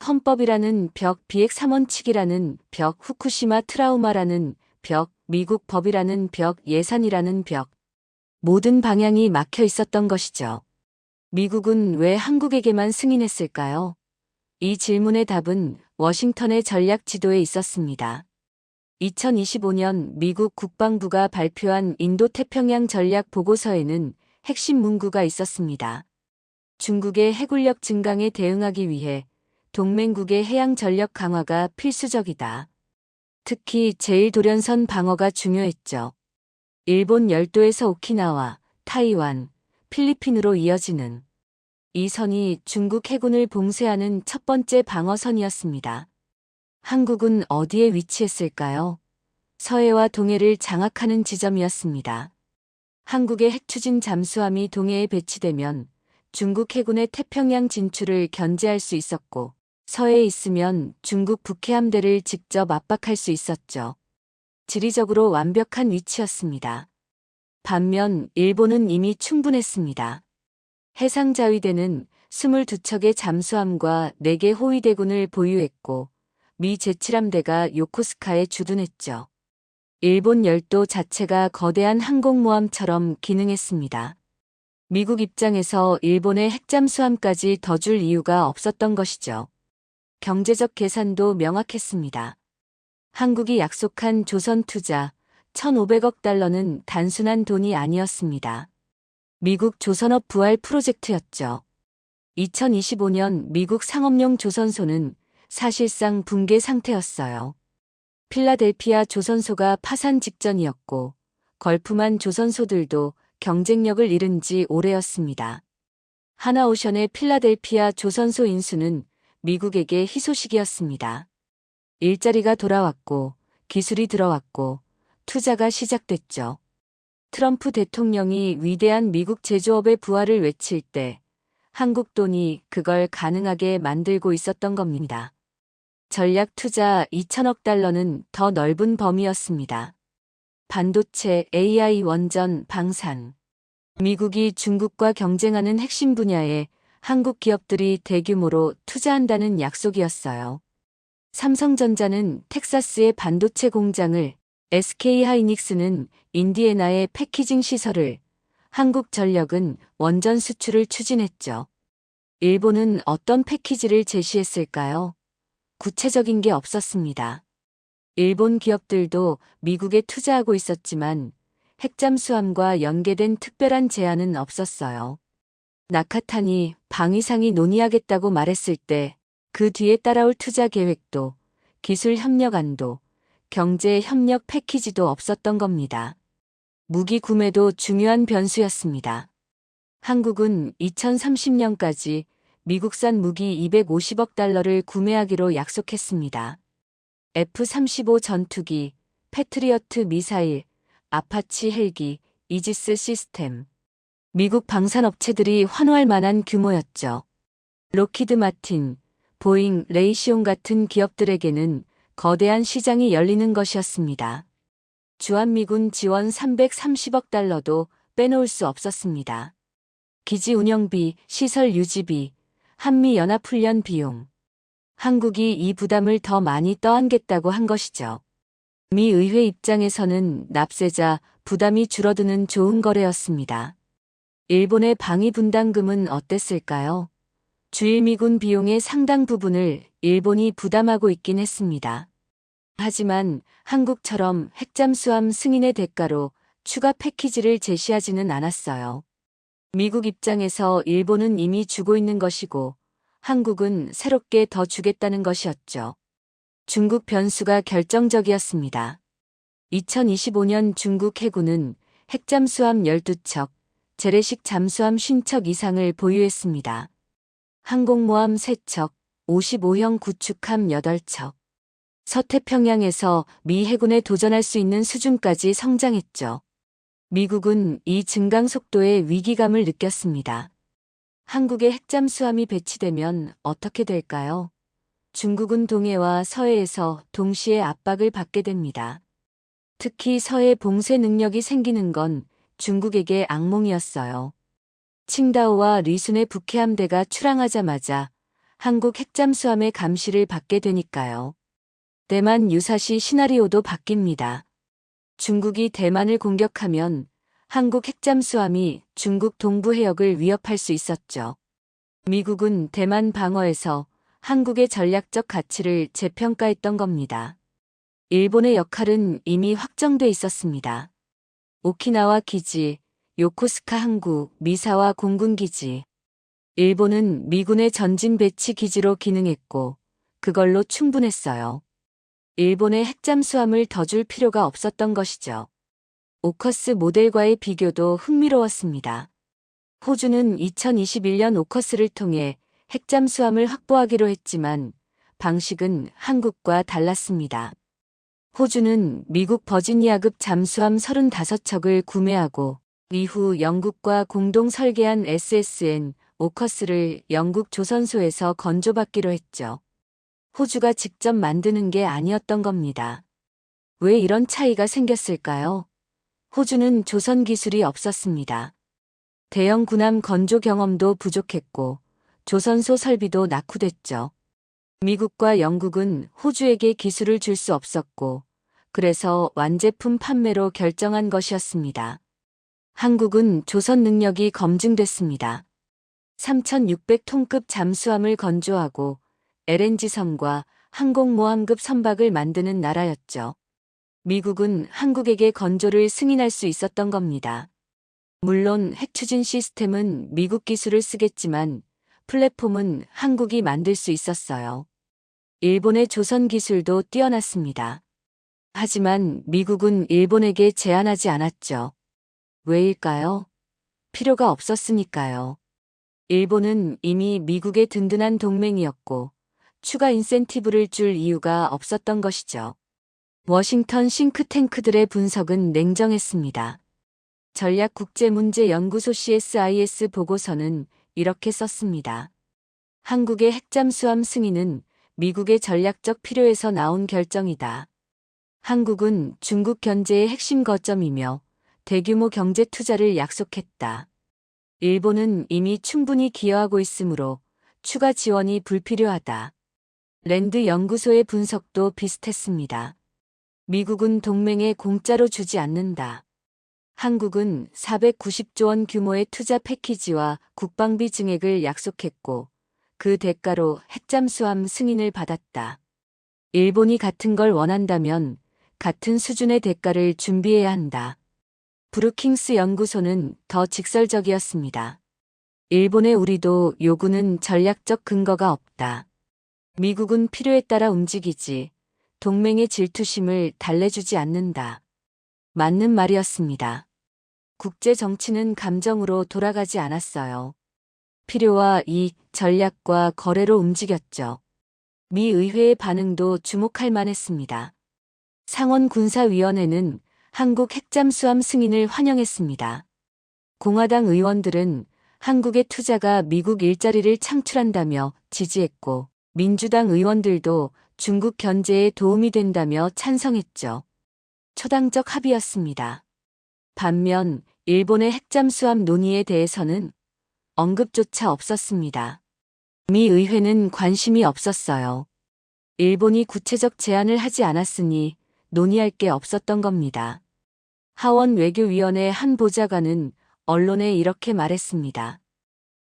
헌법이라는 벽, 비핵 3원칙이라는 벽, 후쿠시마 트라우마라는 벽, 미국 법이라는 벽, 예산이라는 벽. 모든 방향이 막혀 있었던 것이죠. 미국은 왜 한국에게만 승인했을까요? 이 질문의 답은 워싱턴의 전략 지도에 있었습니다. 2025년 미국 국방부가 발표한 인도태평양 전략 보고서에는 핵심 문구가 있었습니다. 중국의 해군력 증강에 대응하기 위해 동맹국의 해양 전력 강화가 필수적이다. 특히 제1도련선 방어가 중요했죠. 일본 열도에서 오키나와, 타이완, 필리핀으로 이어지는 이 선이 중국 해군을 봉쇄하는 첫 번째 방어선이었습니다. 한국은 어디에 위치했을까요? 서해와 동해를 장악하는 지점이었습니다. 한국의 핵추진 잠수함이 동해에 배치되면 중국 해군의 태평양 진출을 견제할 수 있었고 서해에 있으면 중국 북해함대를 직접 압박할 수 있었죠. 지리적으로 완벽한 위치였습니다. 반면 일본은 이미 충분했습니다. 해상자위대는 22척의 잠수함과 4개 호위대군을 보유했고 미 제7함대가 요코스카에 주둔했죠. 일본 열도 자체가 거대한 항공모함처럼 기능했습니다. 미국 입장에서 일본의 핵잠수함까지 더 줄 이유가 없었던 것이죠. 경제적 계산도 명확했습니다. 한국이 약속한 조선 투자 1,500억 달러는 단순한 돈이 아니었습니다. 미국 조선업 부활 프로젝트였죠. 2025년 미국 상업용 조선소는 사실상 붕괴 상태였어요. 필라델피아 조선소가 파산 직전이었고 걸프만 조선소들도 경쟁력을 잃은 지 오래였습니다. 하나오션의 필라델피아 조선소 인수는 미국에게 희소식이었습니다. 일자리가 돌아왔고 기술이 들어왔고 투자가 시작됐죠. 트럼프 대통령이 위대한 미국 제조업의 부활을 외칠 때 한국 돈이 그걸 가능하게 만들고 있었던 겁니다. 전략 투자 2천억 달러는 더 넓은 범위였습니다. 반도체, AI, 원전, 방산. 미국이 중국과 경쟁하는 핵심 분야에 한국 기업들이 대규모로 투자한다는 약속이었어요. 삼성전자는 텍사스의 반도체 공장을, SK하이닉스는 인디애나의 패키징 시설을, 한국전력은 원전 수출을 추진했죠. 일본은 어떤 패키지를 제시했을까요? 구체적인 게 없었습니다. 일본 기업들도 미국에 투자하고 있었지만 핵잠수함과 연계된 특별한 제안은 없었어요. 나카타니 방위상이 논의하겠다고 말했을 때 그 뒤에 따라올 투자 계획도 기술 협력안도 경제 협력 패키지도 없었던 겁니다. 무기 구매도 중요한 변수였습니다. 한국은 2030년까지 미국산 무기 250억 달러를 구매하기로 약속했습니다. F-35 전투기, 패트리어트 미사일, 아파치 헬기, 이지스 시스템. 미국 방산업체들이 환호할 만한 규모였죠. 로키드 마틴, 보잉, 레이시온 같은 기업들에게는 거대한 시장이 열리는 것이었습니다. 주한미군 지원 330억 달러도 빼놓을 수 없었습니다. 기지 운영비, 시설 유지비, 한미연합훈련 비용. 한국이 이 부담을 더 많이 떠안겠다고 한 것이죠. 미 의회 입장에서는 납세자 부담이 줄어드는 좋은 거래였습니다. 일본의 방위 분담금은 어땠을까요? 주일미군 비용의 상당 부분을 일본이 부담하고 있긴 했습니다. 하지만 한국처럼 핵잠수함 승인의 대가로 추가 패키지를 제시하지는 않았어요. 미국 입장에서 일본은 이미 주고 있는 것이고 한국은 새롭게 더 주겠다는 것이었죠. 중국 변수가 결정적이었습니다. 2025년 중국 해군은 핵잠수함 12척, 재래식 잠수함 50척 이상을 보유했습니다. 항공모함 3척, 55형 구축함 8척. 서태평양에서 미 해군에 도전할 수 있는 수준까지 성장했죠. 미국은 이 증강 속도에 위기감을 느꼈습니다. 한국에 핵잠수함이 배치되면 어떻게 될까요? 중국은 동해와 서해에서 동시에 압박을 받게 됩니다. 특히 서해 봉쇄 능력이 생기는 건 중국에게 악몽이었어요. 칭다오와 리순의 북해함대가 출항하자마자 한국 핵잠수함의 감시를 받게 되니까요. 대만 유사시 시나리오도 바뀝니다. 중국이 대만을 공격하면 한국 핵잠수함이 중국 동부 해역을 위협할 수 있었죠. 미국은 대만 방어에서 한국의 전략적 가치를 재평가했던 겁니다. 일본의 역할은 이미 확정돼 있었습니다. 오키나와 기지, 요코스카 항구, 미사와 공군기지. 일본은 미군의 전진 배치 기지로 기능했고 그걸로 충분했어요. 일본의 핵잠수함을 더 줄 필요가 없었던 것이죠. 오커스 모델과의 비교도 흥미로웠습니다. 호주는 2021년 오커스를 통해 핵잠수함을 확보하기로 했지만 방식은 한국과 달랐습니다. 호주는 미국 버지니아급 잠수함 35척을 구매하고 이후 영국과 공동 설계한 SSN 오커스를 영국 조선소에서 건조받기로 했죠. 호주가 직접 만드는 게 아니었던 겁니다. 왜 이런 차이가 생겼을까요? 호주는 조선 기술이 없었습니다. 대형 군함 건조 경험도 부족했고 조선소 설비도 낙후됐죠. 미국과 영국은 호주에게 기술을 줄 수 없었고 그래서 완제품 판매로 결정한 것이었습니다. 한국은 조선 능력이 검증됐습니다. 3,600톤급 잠수함을 건조하고 LNG선과 항공모함급 선박을 만드는 나라였죠. 미국은 한국에게 건조를 승인할 수 있었던 겁니다. 물론 핵추진 시스템은 미국 기술을 쓰겠지만 플랫폼은 한국이 만들 수 있었어요. 일본의 조선 기술도 뛰어났습니다. 하지만 미국은 일본에게 제안하지 않았죠. 왜일까요? 필요가 없었으니까요. 일본은 이미 미국의 든든한 동맹이었고 추가 인센티브를 줄 이유가 없었던 것이죠. 워싱턴 싱크탱크들의 분석은 냉정했습니다. 전략국제문제연구소 CSIS 보고서는 이렇게 썼습니다. 한국의 핵잠수함 승인은 미국의 전략적 필요에서 나온 결정이다. 한국은 중국 견제의 핵심 거점이며 대규모 경제 투자를 약속했다. 일본은 이미 충분히 기여하고 있으므로 추가 지원이 불필요하다. 랜드 연구소의 분석도 비슷했습니다. 미국은 동맹에 공짜로 주지 않는다. 한국은 490조 원 규모의 투자 패키지와 국방비 증액을 약속했고 그 대가로 핵잠수함 승인을 받았다. 일본이 같은 걸 원한다면 같은 수준의 대가를 준비해야 한다. 브루킹스 연구소는 더 직설적이었습니다. 일본의 우리도 요구는 전략적 근거가 없다. 미국은 필요에 따라 움직이지 동맹의 질투심을 달래주지 않는다. 맞는 말이었습니다. 국제 정치는 감정으로 돌아가지 않았어요. 필요와 이익, 전략과 거래로 움직였죠. 미 의회의 반응도 주목할 만했습니다. 상원군사위원회는 한국 핵잠수함 승인을 환영했습니다. 공화당 의원들은 한국의 투자가 미국 일자리를 창출한다며 지지했고 민주당 의원들도 중국 견제에 도움이 된다며 찬성했죠. 초당적 합의였습니다. 반면 일본의 핵잠수함 논의에 대해서는 언급조차 없었습니다. 미 의회는 관심이 없었어요. 일본이 구체적 제안을 하지 않았으니 논의할 게 없었던 겁니다. 하원 외교위원회 한 보좌관은 언론에 이렇게 말했습니다.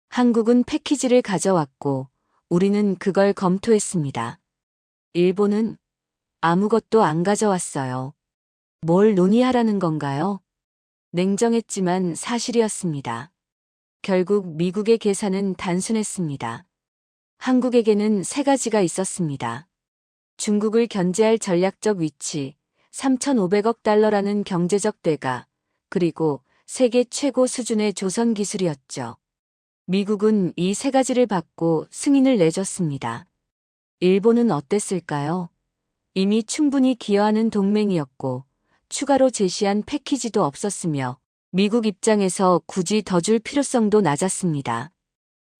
한국은 패키지를 가져왔고 우리는 그걸 검토했습니다. 일본은 아무것도 안 가져왔어요. 뭘 논의하라는 건가요? 냉정했지만 사실이었습니다. 결국 미국의 계산은 단순했습니다. 한국에게는 세 가지가 있었습니다. 중국을 견제할 전략적 위치, 3,500억 달러라는 경제적 대가, 그리고 세계 최고 수준의 조선 기술이었죠. 미국은 이 세 가지를 받고 승인을 내줬습니다. 일본은 어땠을까요? 이미 충분히 기여하는 동맹이었고 추가로 제시한 패키지도 없었으며 미국 입장에서 굳이 더 줄 필요성도 낮았습니다.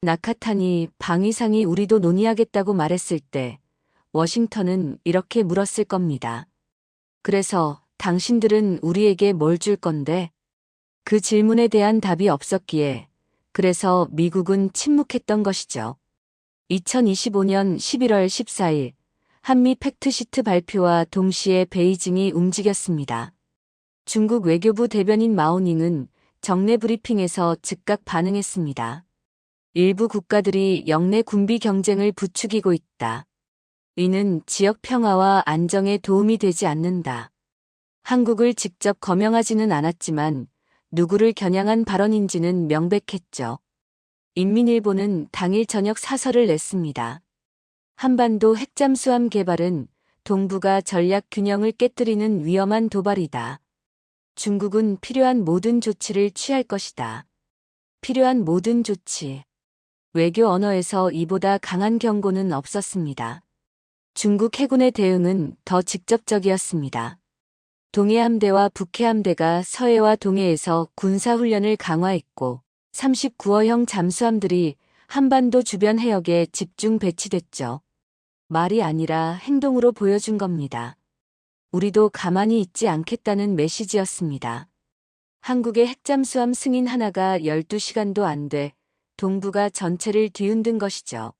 나카타니 방위상이 우리도 논의하겠다고 말했을 때 워싱턴은 이렇게 물었을 겁니다. 그래서 당신들은 우리에게 뭘 줄 건데? 그 질문에 대한 답이 없었기에 그래서 미국은 침묵했던 것이죠. 2025년 11월 14일 한미 팩트시트 발표와 동시에 베이징이 움직였습니다. 중국 외교부 대변인 마오닝은 정례 브리핑에서 즉각 반응했습니다. 일부 국가들이 영내 군비 경쟁을 부추기고 있다. 이는 지역 평화와 안정에 도움이 되지 않는다. 한국을 직접 거명하지는 않았지만 누구를 겨냥한 발언인지는 명백했죠. 인민일보는 당일 저녁 사설을 냈습니다. 한반도 핵잠수함 개발은 동북아 전략 균형을 깨뜨리는 위험한 도발이다. 중국은 필요한 모든 조치를 취할 것이다. 필요한 모든 조치. 외교 언어에서 이보다 강한 경고는 없었습니다. 중국 해군의 대응은 더 직접적이었습니다. 동해함대와 북해함대가 서해와 동해에서 군사훈련을 강화했고 39어형 잠수함들이 한반도 주변 해역에 집중 배치됐죠. 말이 아니라 행동으로 보여준 겁니다. 우리도 가만히 있지 않겠다는 메시지였습니다. 한국의 핵잠수함 승인 하나가 12시간도 안 돼 동북아 전체를 뒤흔든 것이죠.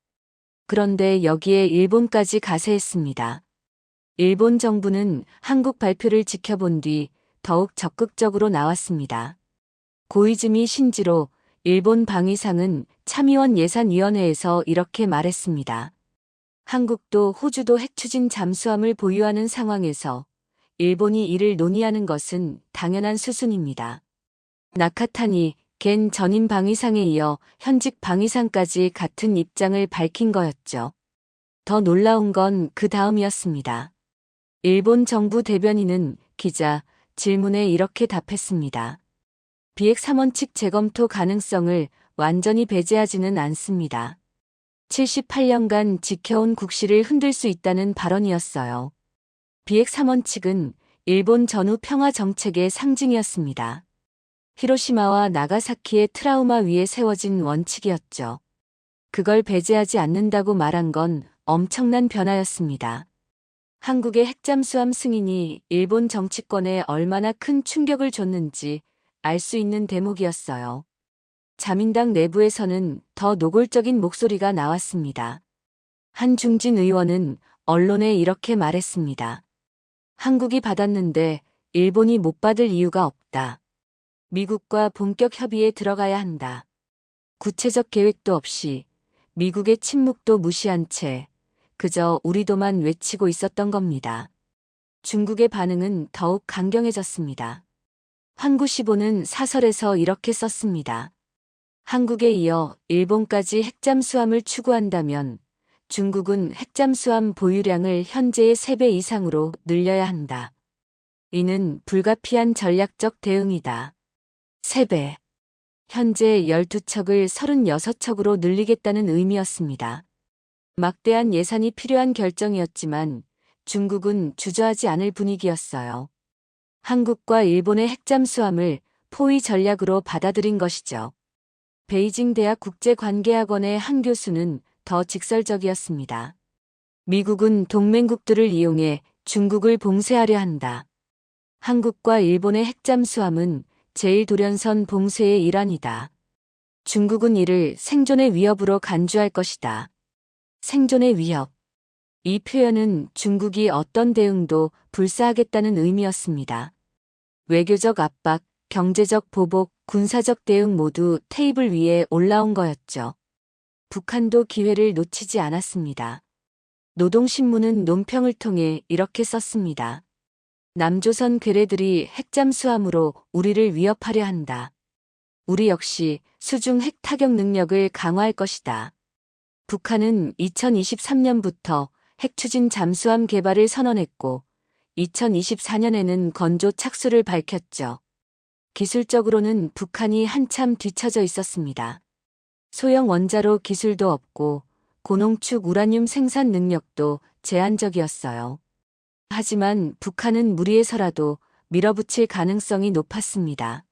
그런데 여기에 일본까지 가세했습니다. 일본 정부는 한국 발표를 지켜본 뒤 더욱 적극적으로 나왔습니다. 고이즈미 신지로 일본 방위상은 참의원 예산위원회에서 이렇게 말했습니다. 한국도 호주도 핵추진 잠수함을 보유하는 상황에서 일본이 이를 논의하는 것은 당연한 수순입니다. 나카타니 겐 전임 방위상에 이어 현직 방위상까지 같은 입장을 밝힌 거였죠. 더 놀라운 건 그 다음이었습니다. 일본 정부 대변인은 기자 질문에 이렇게 답했습니다. 비핵 3원칙 재검토 가능성을 완전히 배제하지는 않습니다. 78년간 지켜온 국시를 흔들 수 있다는 발언이었어요. 비핵 3원칙은 일본 전후 평화 정책의 상징이었습니다. 히로시마와 나가사키의 트라우마 위에 세워진 원칙이었죠. 그걸 배제하지 않는다고 말한 건 엄청난 변화였습니다. 한국의 핵잠수함 승인이 일본 정치권에 얼마나 큰 충격을 줬는지 알 수 있는 대목이었어요. 자민당 내부에서는 더 노골적인 목소리가 나왔습니다. 한중진 의원은 언론에 이렇게 말했습니다. 한국이 받았는데 일본이 못 받을 이유가 없다. 미국과 본격 협의에 들어가야 한다. 구체적 계획도 없이 미국의 침묵도 무시한 채 그저 우리도만 외치고 있었던 겁니다. 중국의 반응은 더욱 강경해졌습니다. 환구시보는 사설에서 이렇게 썼습니다. 한국에 이어 일본까지 핵잠수함을 추구한다면 중국은 핵잠수함 보유량을 현재의 3배 이상으로 늘려야 한다. 이는 불가피한 전략적 대응이다. 3배. 현재 12척을 36척으로 늘리겠다는 의미였습니다. 막대한 예산이 필요한 결정이었지만 중국은 주저하지 않을 분위기였어요. 한국과 일본의 핵잠수함을 포위 전략으로 받아들인 것이죠. 베이징 대학 국제관계학원의 한 교수는 더 직설적이었습니다. 미국은 동맹국들을 이용해 중국을 봉쇄하려 한다. 한국과 일본의 핵잠수함은 제1도련선 봉쇄의 일환이다. 중국은 이를 생존의 위협으로 간주할 것이다. 생존의 위협. 이 표현은 중국이 어떤 대응도 불사하겠다는 의미였습니다. 외교적 압박, 경제적 보복, 군사적 대응 모두 테이블 위에 올라온 거였죠. 북한도 기회를 놓치지 않았습니다. 노동신문은 논평을 통해 이렇게 썼습니다. 남조선 괴뢰들이 핵잠수함으로 우리를 위협하려 한다. 우리 역시 수중 핵 타격 능력을 강화할 것이다. 북한은 2023년부터 핵추진 잠수함 개발을 선언했고 2024년에는 건조 착수를 밝혔죠. 기술적으로는 북한이 한참 뒤처져 있었습니다. 소형 원자로 기술도 없고 고농축 우라늄 생산 능력도 제한적이었어요. 하지만 북한은 무리해서라도 밀어붙일 가능성이 높았습니다.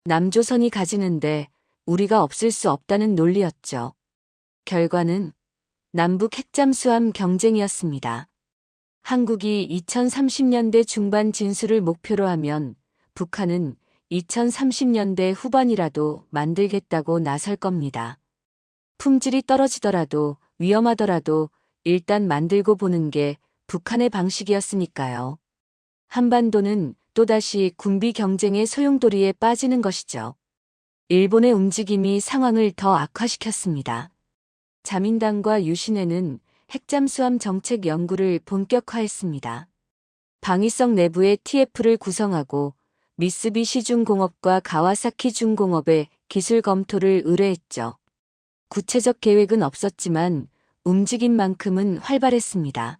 남조선이 가지는데 우리가 없을 수 없다는 논리였죠. 결과는 남북 핵잠수함 경쟁이었습니다. 한국이 2030년대 중반 진수를 목표로 하면 북한은 2030년대 후반이라도 만들겠다고 나설 겁니다. 품질이 떨어지더라도 위험하더라도 일단 만들고 보는 게 북한의 방식이었으니까요. 한반도는 또다시 군비 경쟁의 소용돌이에 빠지는 것이죠. 일본의 움직임이 상황을 더 악화시켰습니다. 자민당과 유신회는 핵잠수함 정책 연구를 본격화했습니다. 방위성 내부의 TF를 구성하고 미쓰비시 중공업과 가와사키 중공업의 기술 검토를 의뢰했죠. 구체적 계획은 없었지만 움직임만큼은 활발했습니다.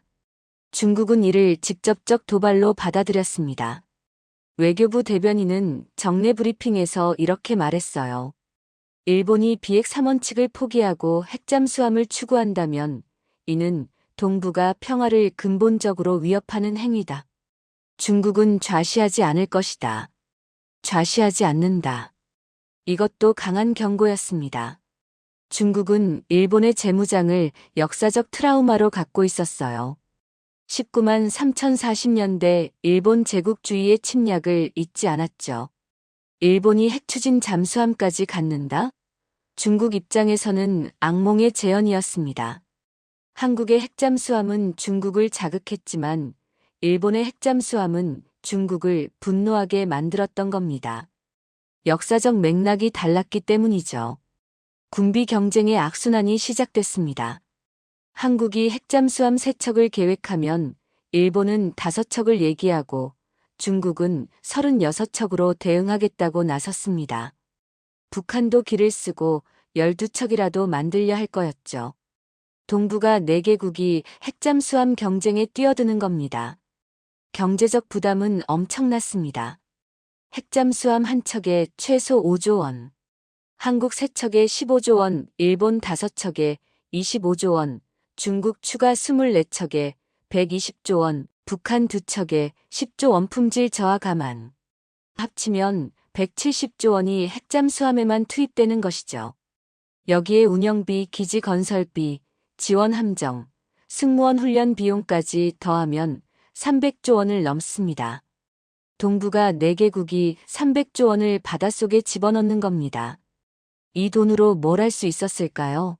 중국은 이를 직접적 도발로 받아들였습니다. 외교부 대변인은 정례 브리핑에서 이렇게 말했어요. 일본이 비핵 3원칙을 포기하고 핵잠수함을 추구한다면 이는 동북아 평화를 근본적으로 위협하는 행위다. 중국은 좌시하지 않을 것이다. 좌시하지 않는다. 이것도 강한 경고였습니다. 중국은 일본의 재무장을 역사적 트라우마로 갖고 있었어요. 19만 3040년대 일본 제국주의의 침략을 잊지 않았죠. 일본이 핵추진 잠수함까지 갖는다? 중국 입장에서는 악몽의 재현이었습니다. 한국의 핵잠수함은 중국을 자극했지만 일본의 핵잠수함은 중국을 분노하게 만들었던 겁니다. 역사적 맥락이 달랐기 때문이죠. 군비 경쟁의 악순환이 시작됐습니다. 한국이 핵잠수함 3척을 계획하면 일본은 5척을 얘기하고 중국은 36척으로 대응하겠다고 나섰습니다. 북한도 기를 쓰고 12척이라도 만들려 할 거였죠. 동북아 4개국이 핵잠수함 경쟁에 뛰어드는 겁니다. 경제적 부담은 엄청났습니다. 핵잠수함 한 척에 최소 5조 원, 한국 3척에 15조 원, 일본 5척에 25조 원, 중국 추가 24척에 120조 원, 북한 2척에 10조 원 품질 저하 감안. 합치면 170조 원이 핵잠수함에만 투입되는 것이죠. 여기에 운영비, 기지 건설비, 지원 함정, 승무원 훈련 비용까지 더하면 300조 원을 넘습니다. 동북아 4개국이 300조 원을 바닷속에 집어넣는 겁니다. 이 돈으로 뭘 할 수 있었을까요?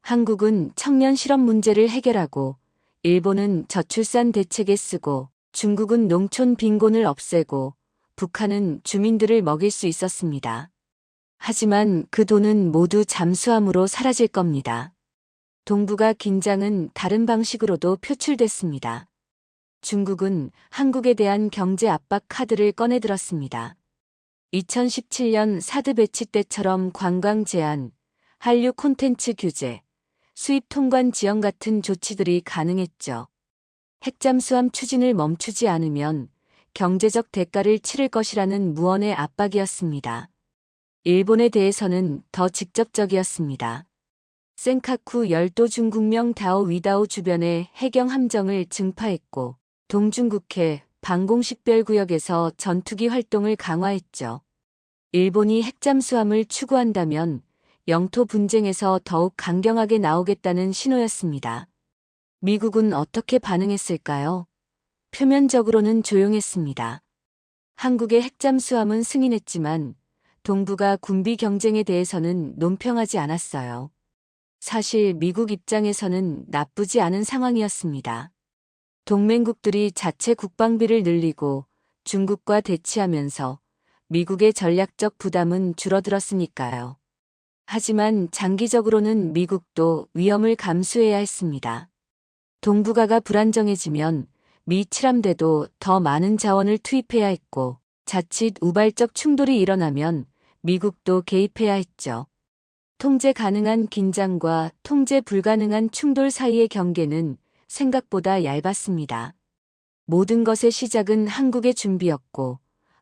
한국은 청년 실업 문제를 해결하고, 일본은 저출산 대책에 쓰고, 중국은 농촌 빈곤을 없애고, 북한은 주민들을 먹일 수 있었습니다. 하지만 그 돈은 모두 잠수함으로 사라질 겁니다. 동북아 긴장은 다른 방식으로도 표출됐습니다. 중국은 한국에 대한 경제 압박 카드를 꺼내들었습니다. 2017년 사드 배치 때처럼 관광 제한, 한류 콘텐츠 규제, 수입 통관 지연 같은 조치들이 가능했죠. 핵잠수함 추진을 멈추지 않으면 경제적 대가를 치를 것이라는 무언의 압박이었습니다. 일본에 대해서는 더 직접적이었습니다. 센카쿠 열도 중국명 다오 위다오 주변에 해경 함정을 증파했고, 동중국해 방공식별구역에서 전투기 활동을 강화했죠. 일본이 핵잠수함을 추구한다면 영토 분쟁에서 더욱 강경하게 나오겠다는 신호였습니다. 미국은 어떻게 반응했을까요? 표면적으로는 조용했습니다. 한국의 핵잠수함은 승인했지만 동북아 군비 경쟁에 대해서는 논평하지 않았어요. 사실 미국 입장에서는 나쁘지 않은 상황이었습니다. 동맹국들이 자체 국방비를 늘리고 중국과 대치하면서 미국의 전략적 부담은 줄어들었으니까요. 하지만 장기적으로는 미국도 위험을 감수해야 했습니다. 동북아가 불안정해지면 미 칠함대도 더 많은 자원을 투입해야 했고, 자칫 우발적 충돌이 일어나면 미국도 개입해야 했죠. 통제 가능한 긴장과 통제 불가능한 충돌 사이의 경계는 생각보다 얇았습니다. 모든 것의 시작은 한국의 준비였고,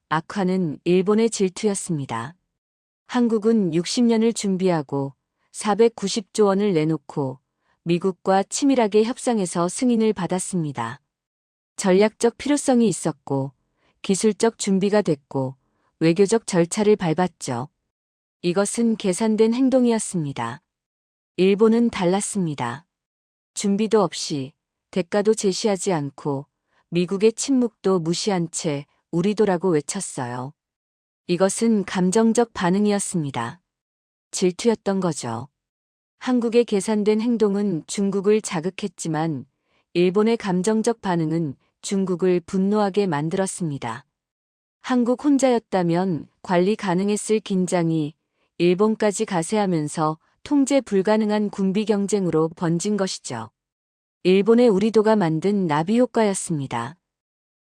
악화는 일본의 질투였습니다. 한국은 60년을 준비하고 490조 원을 내놓고 미국과 치밀하게 협상해서 승인을 받았습니다. 전략적 필요성이 있었고, 기술적 준비가 됐고, 외교적 절차를 밟았죠. 이것은 계산된 행동이었습니다. 일본은 달랐습니다. 준비도 없이, 대가도 제시하지 않고, 미국의 침묵도 무시한 채 우리도라고 외쳤어요. 이것은 감정적 반응이었습니다. 질투였던 거죠. 한국의 계산된 행동은 중국을 자극했지만 일본의 감정적 반응은 중국을 분노하게 만들었습니다. 한국 혼자였다면 관리 가능했을 긴장이 일본까지 가세하면서 통제 불가능한 군비 경쟁으로 번진 것이죠. 일본의 우리도가 만든 나비 효과였습니다.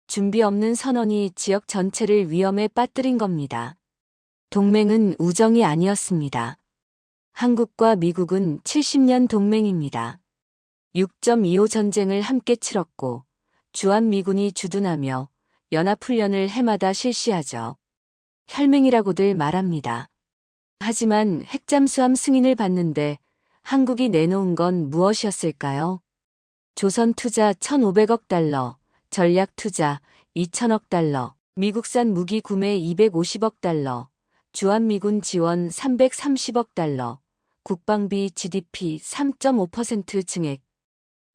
준비 없는 선언이 지역 전체를 위험에 빠뜨린 겁니다. 동맹은 우정이 아니었습니다. 한국과 미국은 70년 동맹입니다. 6.25 전쟁을 함께 치렀고 주한미군이 주둔하며 연합훈련을 해마다 실시하죠. 혈맹이라고들 말합니다. 하지만 핵잠수함 승인을 받는데 한국이 내놓은 건 무엇이었을까요? 조선투자 1,500억 달러, 전략투자 2,000억 달러, 미국산 무기 구매 250억 달러, 주한미군 지원 330억 달러, 국방비 GDP 3.5% 증액.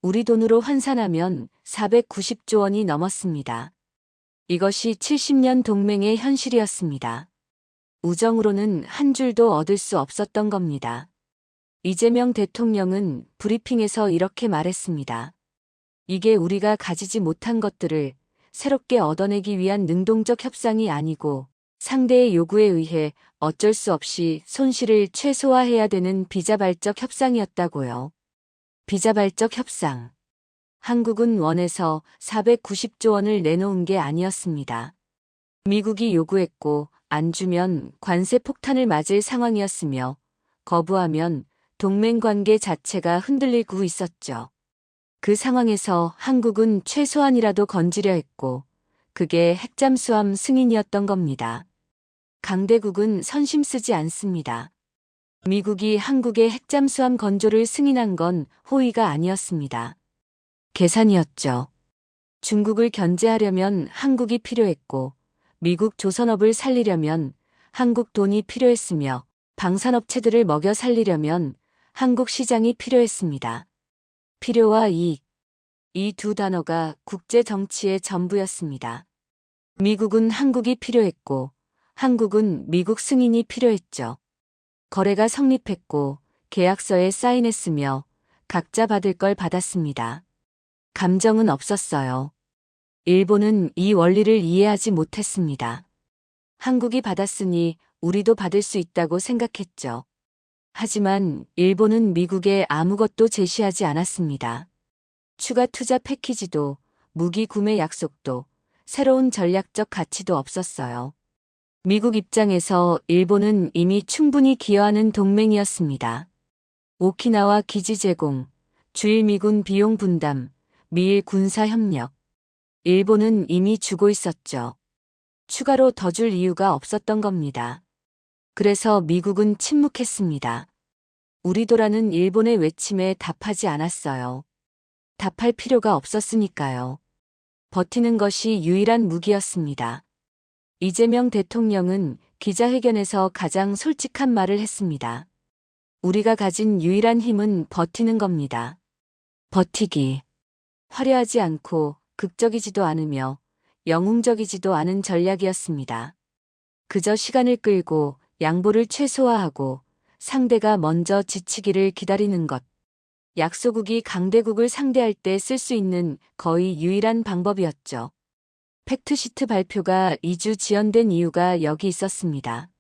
우리 돈으로 환산하면 490조 원이 넘었습니다. 이것이 70년 동맹의 현실이었습니다. 우정으로는 한 줄도 얻을 수 없었던 겁니다. 이재명 대통령은 브리핑에서 이렇게 말했습니다. 이게 우리가 가지지 못한 것들을 새롭게 얻어내기 위한 능동적 협상이 아니고 상대의 요구에 의해 어쩔 수 없이 손실을 최소화해야 되는 비자발적 협상이었다고요. 비자발적 협상. 한국은 원에서 490조 원을 내놓은 게 아니었습니다. 미국이 요구했고 안 주면 관세 폭탄을 맞을 상황이었으며 거부하면 동맹 관계 자체가 흔들리고 있었죠. 그 상황에서 한국은 최소한이라도 건지려 했고 그게 핵잠수함 승인이었던 겁니다. 강대국은 선심 쓰지 않습니다. 미국이 한국의 핵잠수함 건조를 승인한 건 호의가 아니었습니다. 계산이었죠. 중국을 견제하려면 한국이 필요했고 미국 조선업을 살리려면 한국 돈이 필요했으며 방산업체들을 먹여 살리려면 한국 시장이 필요했습니다. 필요와 이익. 이 두 단어가 국제 정치의 전부였습니다. 미국은 한국이 필요했고 한국은 미국 승인이 필요했죠. 거래가 성립했고 계약서에 사인했으며 각자 받을 걸 받았습니다. 감정은 없었어요. 일본은 이 원리를 이해하지 못했습니다. 한국이 받았으니 우리도 받을 수 있다고 생각했죠. 하지만 일본은 미국에 아무것도 제시하지 않았습니다. 추가 투자 패키지도 무기 구매 약속도 새로운 전략적 가치도 없었어요. 미국 입장에서 일본은 이미 충분히 기여하는 동맹이었습니다. 오키나와 기지 제공, 주일 미군 비용 분담, 미일 군사 협력. 일본은 이미 주고 있었죠. 추가로 더 줄 이유가 없었던 겁니다. 그래서 미국은 침묵했습니다. 우리도라는 일본의 외침에 답하지 않았어요. 답할 필요가 없었으니까요. 버티는 것이 유일한 무기였습니다. 이재명 대통령은 기자회견에서 가장 솔직한 말을 했습니다. 우리가 가진 유일한 힘은 버티는 겁니다. 버티기. 화려하지 않고 극적이지도 않으며 영웅적이지도 않은 전략이었습니다. 그저 시간을 끌고 양보를 최소화하고 상대가 먼저 지치기를 기다리는 것. 약소국이 강대국을 상대할 때 쓸 수 있는 거의 유일한 방법이었죠. 팩트시트 발표가 2주 지연된 이유가 여기 있었습니다.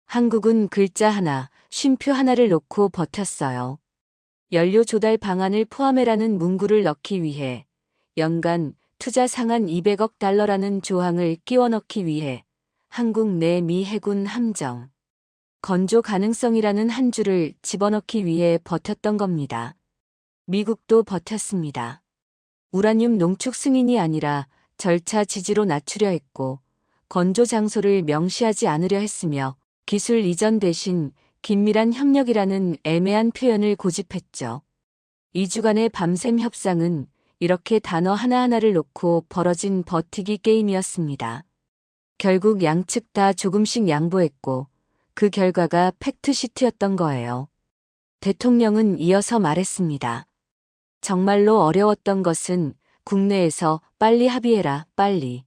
한국은 글자 하나, 쉼표 하나를 놓고 버텼어요. 연료 조달 방안을 포함해라는 문구를 넣기 위해, 연간 투자 상한 200억 달러라는 조항을 끼워 넣기 위해, 한국 내 미 해군 함정, 건조 가능성이라는 한 줄을 집어넣기 위해 버텼던 겁니다. 미국도 버텼습니다. 우라늄 농축 승인이 아니라 절차 지지로 낮추려 했고, 건조 장소를 명시하지 않으려 했으며, 기술 이전 대신 긴밀한 협력이라는 애매한 표현을 고집했죠. 2주간의 밤샘 협상은 이렇게 단어 하나하나를 놓고 벌어진 버티기 게임이었습니다. 결국 양측 다 조금씩 양보했고, 그 결과가 팩트시트였던 거예요. 대통령은 이어서 말했습니다. 정말로 어려웠던 것은 국내에서 빨리 합의해라, 빨리.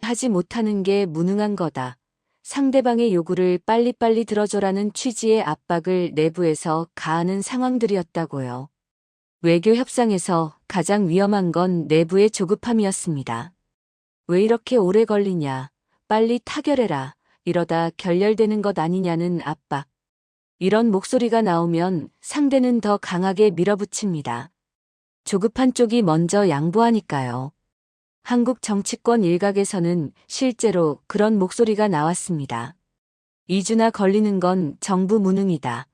하지 못하는 게 무능한 거다. 상대방의 요구를 빨리빨리 들어줘라는 취지의 압박을 내부에서 가하는 상황들이었다고요. 외교 협상에서 가장 위험한 건 내부의 조급함이었습니다. 왜 이렇게 오래 걸리냐, 빨리 타결해라, 이러다 결렬되는 것 아니냐는 압박. 이런 목소리가 나오면 상대는 더 강하게 밀어붙입니다. 조급한 쪽이 먼저 양보하니까요. 한국 정치권 일각에서는 실제로 그런 목소리가 나왔습니다. 2주나 걸리는 건 정부 무능이다.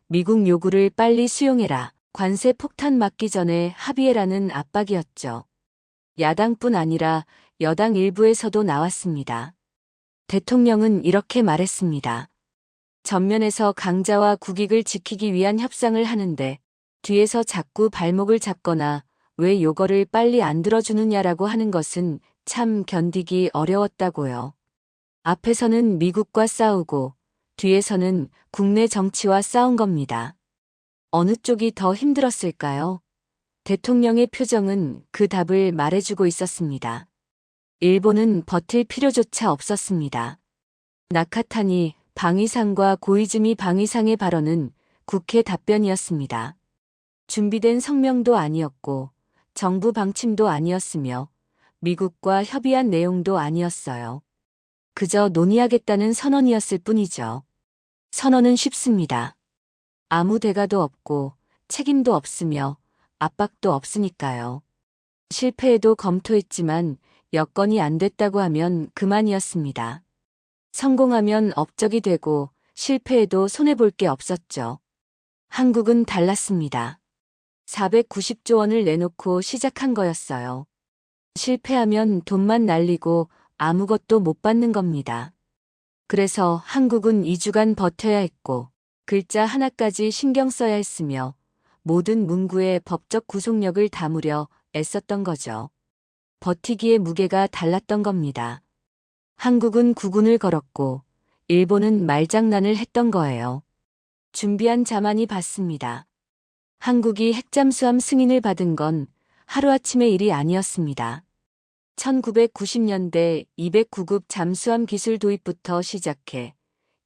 미국 요구를 빨리 수용해라. 관세 폭탄 맞기 전에 합의해라는 압박이었죠. 야당뿐 아니라 여당 일부에서도 나왔습니다. 대통령은 이렇게 말했습니다. 전면에서 강자와 국익을 지키기 위한 협상을 하는데 뒤에서 자꾸 발목을 잡거나 왜 요거를 빨리 안 들어주느냐라고 하는 것은 참 견디기 어려웠다고요. 앞에서는 미국과 싸우고 뒤에서는 국내 정치와 싸운 겁니다. 어느 쪽이 더 힘들었을까요? 대통령의 표정은 그 답을 말해주고 있었습니다. 일본은 버틸 필요조차 없었습니다. 나카타니 방위상과 고이즈미 방위상의 발언은 국회 답변이었습니다. 준비된 성명도 아니었고 정부 방침도 아니었으며 미국과 협의한 내용도 아니었어요. 그저 논의하겠다는 선언이었을 뿐이죠. 선언은 쉽습니다. 아무 대가도 없고 책임도 없으며 압박도 없으니까요. 실패해도 검토했지만 여건이 안 됐다고 하면 그만이었습니다. 성공하면 업적이 되고 실패해도 손해볼 게 없었죠. 한국은 달랐습니다. 490조 원을 내놓고 시작한 거였어요. 실패하면 돈만 날리고 아무것도 못 받는 겁니다. 그래서 한국은 2주간 버텨야 했고 글자 하나까지 신경 써야 했으며 모든 문구의 법적 구속력을 담으려 애썼던 거죠. 버티기의 무게가 달랐던 겁니다. 한국은 국운을 걸었고 일본은 말장난을 했던 거예요. 준비한 자만이 받습니다. 한국이 핵잠수함 승인을 받은 건 하루아침의 일이 아니었습니다. 1990년대 209급 잠수함 기술 도입부터 시작해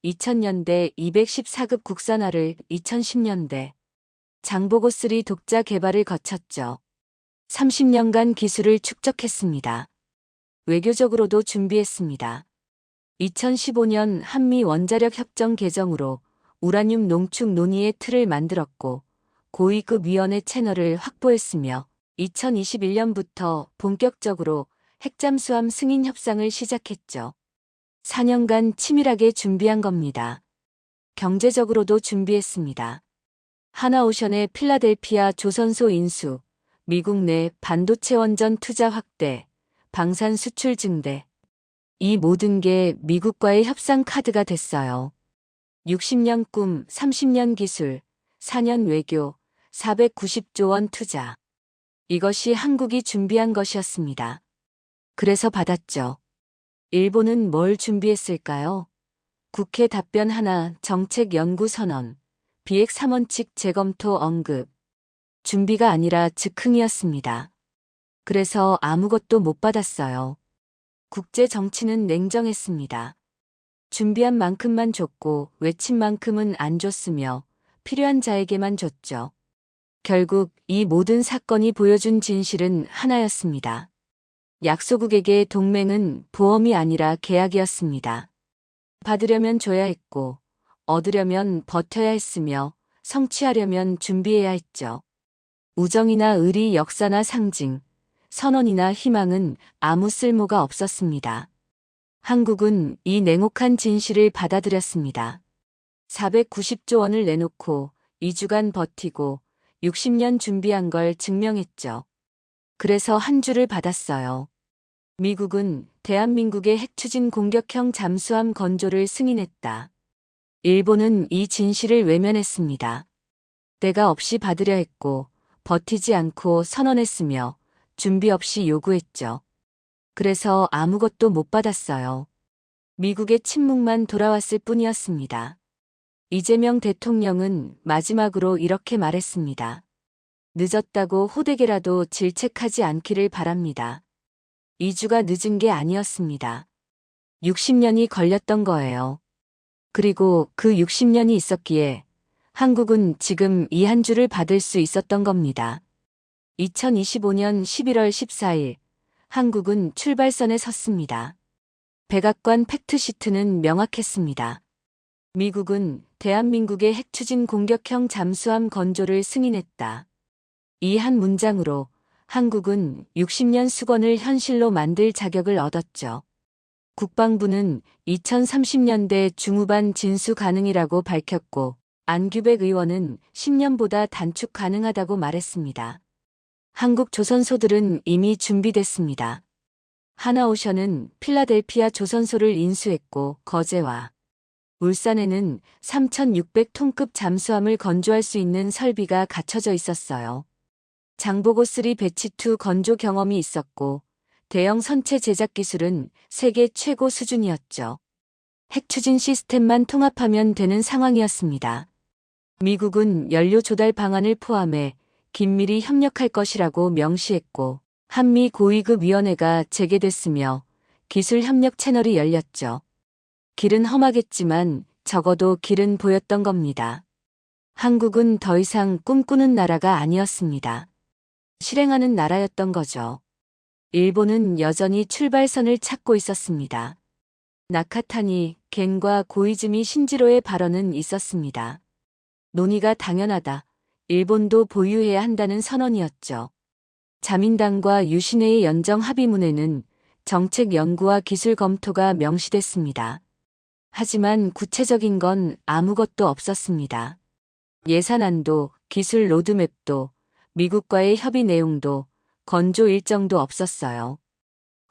2000년대 214급 국산화를 2010년대 장보고3 독자 개발을 거쳤죠. 30년간 기술을 축적했습니다. 외교적으로도 준비했습니다. 2015년 한미 원자력 협정 개정으로 우라늄 농축 논의의 틀을 만들었고 고위급 위원회 채널을 확보했으며 2021년부터 본격적으로 핵잠수함 승인 협상을 시작했죠. 4년간 치밀하게 준비한 겁니다. 경제적으로도 준비했습니다. 하나오션의 필라델피아 조선소 인수, 미국 내 반도체 원전 투자 확대, 방산 수출 증대. 이 모든 게 미국과의 협상 카드가 됐어요. 60년 꿈, 30년 기술, 4년 외교, 490조 원 투자. 이것이 한국이 준비한 것이었습니다. 그래서 받았죠. 일본은 뭘 준비했을까요? 국회 답변 하나, 정책 연구 선언, 비핵 3원칙 재검토 언급. 준비가 아니라 즉흥이었습니다. 그래서 아무것도 못 받았어요. 국제 정치는 냉정했습니다. 준비한 만큼만 줬고 외친 만큼은 안 줬으며 필요한 자에게만 줬죠. 결국 이 모든 사건이 보여준 진실은 하나였습니다. 약소국에게 동맹은 보험이 아니라 계약이었습니다. 받으려면 줘야 했고, 얻으려면 버텨야 했으며, 성취하려면 준비해야 했죠. 우정이나 의리, 역사나 상징, 선언이나 희망은 아무 쓸모가 없었습니다. 한국은 이 냉혹한 진실을 받아들였습니다. 490조 원을 내놓고 2주간 버티고 60년 준비한 걸 증명했죠. 그래서 한 주를 받았어요. 미국은 대한민국의 핵추진 공격형 잠수함 건조를 승인했다. 일본은 이 진실을 외면했습니다. 때가 없이 받으려 했고 버티지 않고 선언했으며 준비 없이 요구했죠. 그래서 아무것도 못 받았어요. 미국의 침묵만 돌아왔을 뿐이었습니다. 이재명 대통령은 마지막으로 이렇게 말했습니다. 늦었다고 호되게라도 질책하지 않기를 바랍니다. 2주가 늦은 게 아니었습니다. 60년이 걸렸던 거예요. 그리고 그 60년이 있었기에 한국은 지금 이 한 주를 받을 수 있었던 겁니다. 2025년 11월 14일 한국은 출발선에 섰습니다. 백악관 팩트시트는 명확했습니다. 미국은 대한민국의 핵추진 공격형 잠수함 건조를 승인했다. 이 한 문장으로 한국은 60년 수건을 현실로 만들 자격을 얻었죠. 국방부는 2030년대 중후반 진수 가능이라고 밝혔고 안규백 의원은 10년보다 단축 가능하다고 말했습니다. 한국 조선소들은 이미 준비됐습니다. 하나오션은 필라델피아 조선소를 인수했고 거제와 울산에는 3,600톤급 잠수함을 건조할 수 있는 설비가 갖춰져 있었어요. 장보고3 배치2 건조 경험이 있었고 대형 선체 제작 기술은 세계 최고 수준이었죠. 핵추진 시스템만 통합하면 되는 상황이었습니다. 미국은 연료 조달 방안을 포함해 긴밀히 협력할 것이라고 명시했고 한미 고위급 위원회가 재개됐으며 기술 협력 채널이 열렸죠. 길은 험하겠지만 적어도 길은 보였던 겁니다. 한국은 더 이상 꿈꾸는 나라가 아니었습니다. 실행하는 나라였던 거죠. 일본은 여전히 출발선을 찾고 있었습니다. 나카타니, 겐과 고이즈미 신지로의 발언은 있었습니다. 논의가 당연하다. 일본도 보유해야 한다는 선언이었죠. 자민당과 유신회의 연정 합의문에는 정책 연구와 기술 검토가 명시됐습니다. 하지만 구체적인 건 아무것도 없었습니다. 예산안도, 기술 로드맵도, 미국과의 협의 내용도, 건조 일정도 없었어요.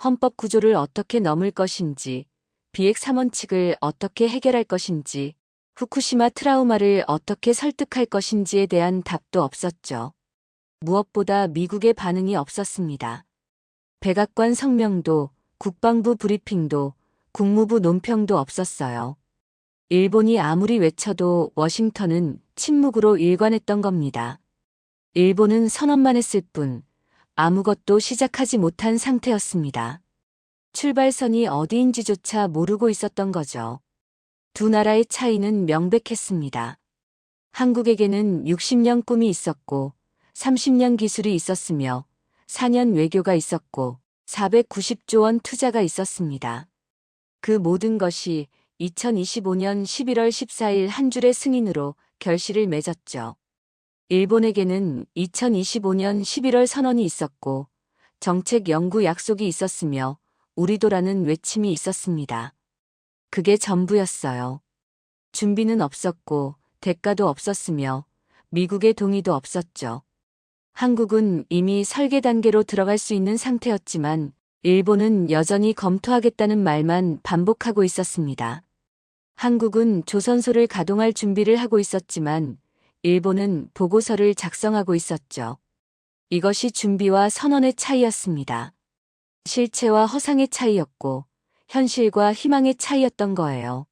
헌법 구조를 어떻게 넘을 것인지, 비핵 3원칙을 어떻게 해결할 것인지, 후쿠시마 트라우마를 어떻게 설득할 것인지에 대한 답도 없었죠. 무엇보다 미국의 반응이 없었습니다. 백악관 성명도, 국방부 브리핑도, 국무부 논평도 없었어요. 일본이 아무리 외쳐도 워싱턴은 침묵으로 일관했던 겁니다. 일본은 선언만 했을 뿐 아무것도 시작하지 못한 상태였습니다. 출발선이 어디인지조차 모르고 있었던 거죠. 두 나라의 차이는 명백했습니다. 한국에게는 60년 꿈이 있었고 30년 기술이 있었으며 4년 외교가 있었고 490조 원 투자가 있었습니다. 그 모든 것이 2025년 11월 14일 한 줄의 승인으로 결실을 맺었죠. 일본에게는 2025년 11월 선언이 있었고 정책 연구 약속이 있었으며 우리도라는 외침이 있었습니다. 그게 전부였어요. 준비는 없었고 대가도 없었으며 미국의 동의도 없었죠. 한국은 이미 설계 단계로 들어갈 수 있는 상태였지만 일본은 여전히 검토하겠다는 말만 반복하고 있었습니다. 한국은 조선소를 가동할 준비를 하고 있었지만 일본은 보고서를 작성하고 있었죠. 이것이 준비와 선언의 차이였습니다. 실체와 허상의 차이였고 현실과 희망의 차이였던 거예요.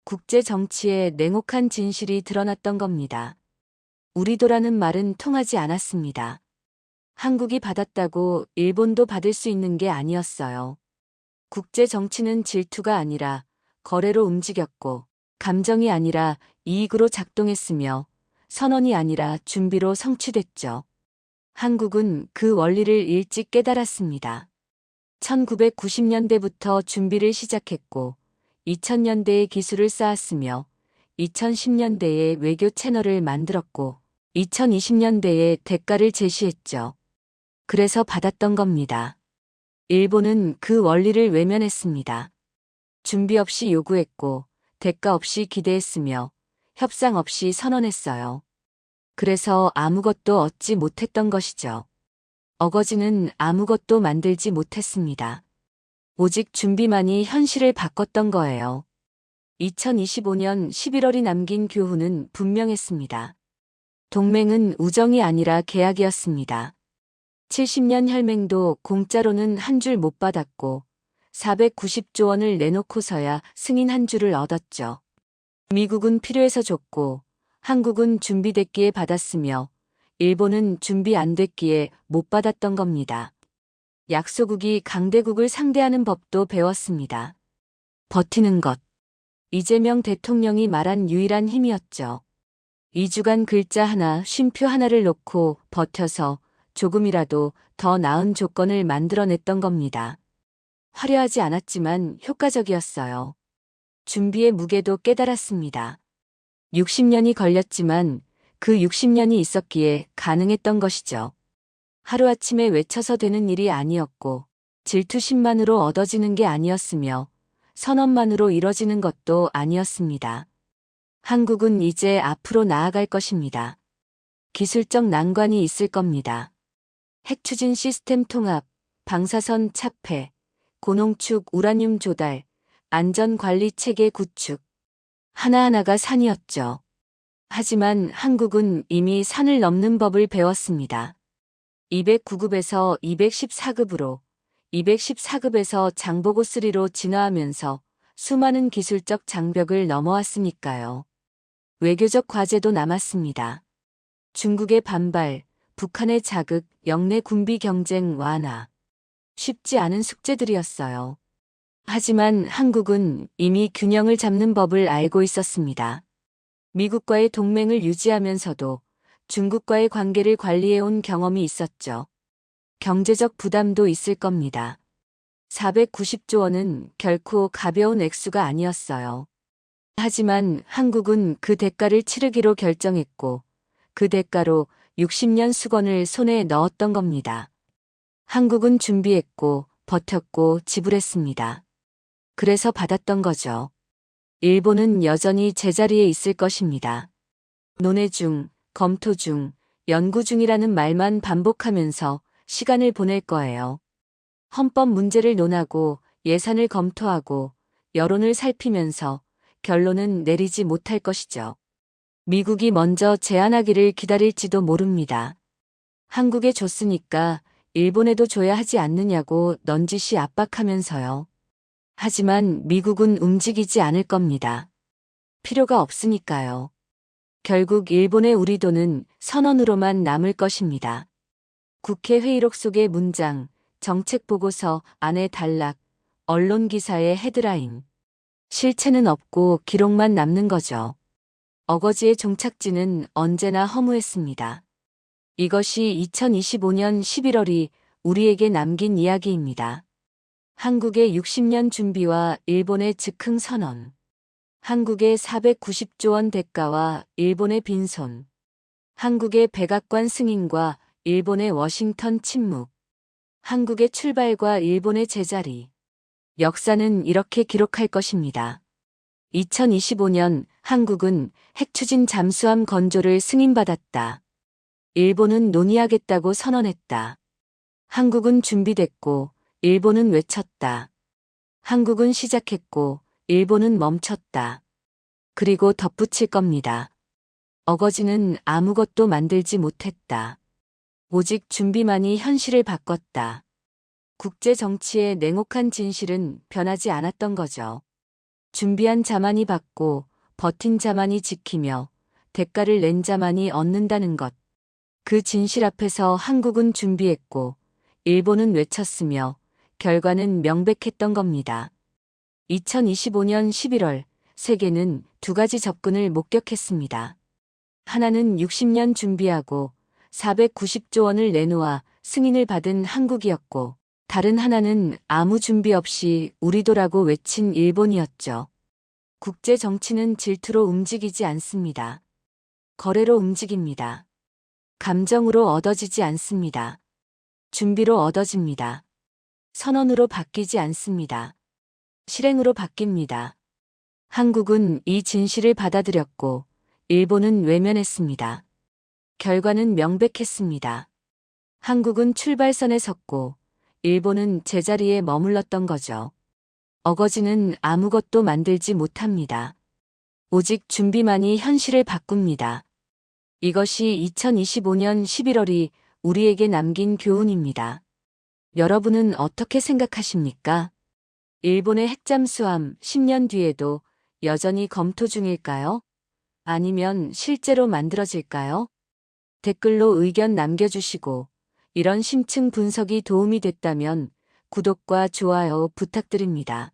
국제 정치에 냉혹한 진실이 드러났던 겁니다. 우리도라는 말은 통하지 않았습니다. 한국이 받았다고 일본도 받을 수 있는 게 아니었어요. 국제 정치는 질투가 아니라 거래로 움직였고 감정이 아니라 이익으로 작동했으며 선언이 아니라 준비로 성취됐죠. 한국은 그 원리를 일찍 깨달았습니다. 1990년대부터 준비를 시작했고 2000년대에 기술을 쌓았으며 2010년대에 외교 채널을 만들었고 2020년대에 대가를 제시했죠. 그래서 받았던 겁니다. 일본은 그 원리를 외면했습니다. 준비 없이 요구했고 대가 없이 기대했으며 협상 없이 선언했어요. 그래서 아무것도 얻지 못했던 것이죠. 어거지는 아무것도 만들지 못했습니다. 오직 준비만이 현실을 바꿨던 거예요. 2025년 11월이 남긴 교훈은 분명했습니다. 동맹은 우정이 아니라 계약이었습니다. 70년 혈맹도 공짜로는 한 줄 못 받았고 490조 원을 내놓고서야 승인 한 줄을 얻었죠. 미국은 필요해서 줬고 한국은 준비됐기에 받았으며 일본은 준비 안 됐기에 못 받았던 겁니다. 약소국이 강대국을 상대하는 법도 배웠습니다. 버티는 것. 이재명 대통령이 말한 유일한 힘이었죠. 2주간 글자 하나, 쉼표 하나를 놓고 버텨서 조금이라도 더 나은 조건을 만들어냈던 겁니다. 화려하지 않았지만 효과적이었어요. 준비의 무게도 깨달았습니다. 60년이 걸렸지만 그 60년이 있었기에 가능했던 것이죠. 하루아침에 외쳐서 되는 일이 아니었고 질투심만으로 얻어지는 게 아니었으며 선언만으로 이뤄지는 것도 아니었습니다. 한국은 이제 앞으로 나아갈 것입니다. 기술적 난관이 있을 겁니다. 핵추진 시스템 통합, 방사선 차폐, 고농축 우라늄 조달, 안전관리 체계 구축. 하나하나가 산이었죠. 하지만 한국은 이미 산을 넘는 법을 배웠습니다. 209급에서 214급으로, 214급에서 장보고 3로 진화하면서 수많은 기술적 장벽을 넘어왔으니까요. 외교적 과제도 남았습니다. 중국의 반발, 북한의 자극, 영내 군비 경쟁 완화. 쉽지 않은 숙제들이었어요. 하지만 한국은 이미 균형을 잡는 법을 알고 있었습니다. 미국과의 동맹을 유지하면서도 중국과의 관계를 관리해온 경험이 있었죠. 경제적 부담도 있을 겁니다. 490조 원은 결코 가벼운 액수가 아니었어요. 하지만 한국은 그 대가를 치르기로 결정했고 그 대가로 60년 수건을 손에 넣었던 겁니다. 한국은 준비했고 버텼고 지불했습니다. 그래서 받았던 거죠. 일본은 여전히 제자리에 있을 것입니다. 논의 중, 검토 중, 연구 중이라는 말만 반복하면서 시간을 보낼 거예요. 헌법 문제를 논하고 예산을 검토하고 여론을 살피면서 결론은 내리지 못할 것이죠. 미국이 먼저 제안하기를 기다릴지도 모릅니다. 한국에 줬으니까 일본에도 줘야 하지 않느냐고 넌지시 압박하면서요. 하지만 미국은 움직이지 않을 겁니다. 필요가 없으니까요. 결국 일본의 우리 돈은 선언으로만 남을 것입니다. 국회 회의록 속의 문장, 정책 보고서 안에 단락, 언론 기사의 헤드라인. 실체는 없고 기록만 남는 거죠. 어거지의 종착지는 언제나 허무했습니다. 이것이 2025년 11월이 우리에게 남긴 이야기입니다. 한국의 60년 준비와 일본의 즉흥 선언. 한국의 490조 원 대가와 일본의 빈손. 한국의 백악관 승인과 일본의 워싱턴 침묵. 한국의 출발과 일본의 제자리. 역사는 이렇게 기록할 것입니다. 2025년 한국은 핵추진 잠수함 건조를 승인받았다. 일본은 논의하겠다고 선언했다. 한국은 준비됐고 일본은 외쳤다. 한국은 시작했고 일본은 멈췄다. 그리고 덧붙일 겁니다. 어거지는 아무것도 만들지 못했다. 오직 준비만이 현실을 바꿨다. 국제 정치의 냉혹한 진실은 변하지 않았던 거죠. 준비한 자만이 받고 버틴 자만이 지키며 대가를 낸 자만이 얻는다는 것. 그 진실 앞에서 한국은 준비했고 일본은 외쳤으며 결과는 명백했던 겁니다. 2025년 11월 세계는 두 가지 접근을 목격했습니다. 하나는 60년 준비하고 490조 원을 내놓아 승인을 받은 한국이었고 다른 하나는 아무 준비 없이 우리도라고 외친 일본이었죠. 국제 정치는 질투로 움직이지 않습니다. 거래로 움직입니다. 감정으로 얻어지지 않습니다. 준비로 얻어집니다. 선언으로 바뀌지 않습니다. 실행으로 바뀝니다. 한국은 이 진실을 받아들였고 일본은 외면했습니다. 결과는 명백했습니다. 한국은 출발선에 섰고 일본은 제자리에 머물렀던 거죠. 어거지는 아무것도 만들지 못합니다. 오직 준비만이 현실을 바꿉니다. 이것이 2025년 11월이 우리에게 남긴 교훈입니다. 여러분은 어떻게 생각하십니까? 일본의 핵잠수함 10년 뒤에도 여전히 검토 중일까요? 아니면 실제로 만들어질까요? 댓글로 의견 남겨주시고 이런 심층 분석이 도움이 됐다면 구독과 좋아요 부탁드립니다.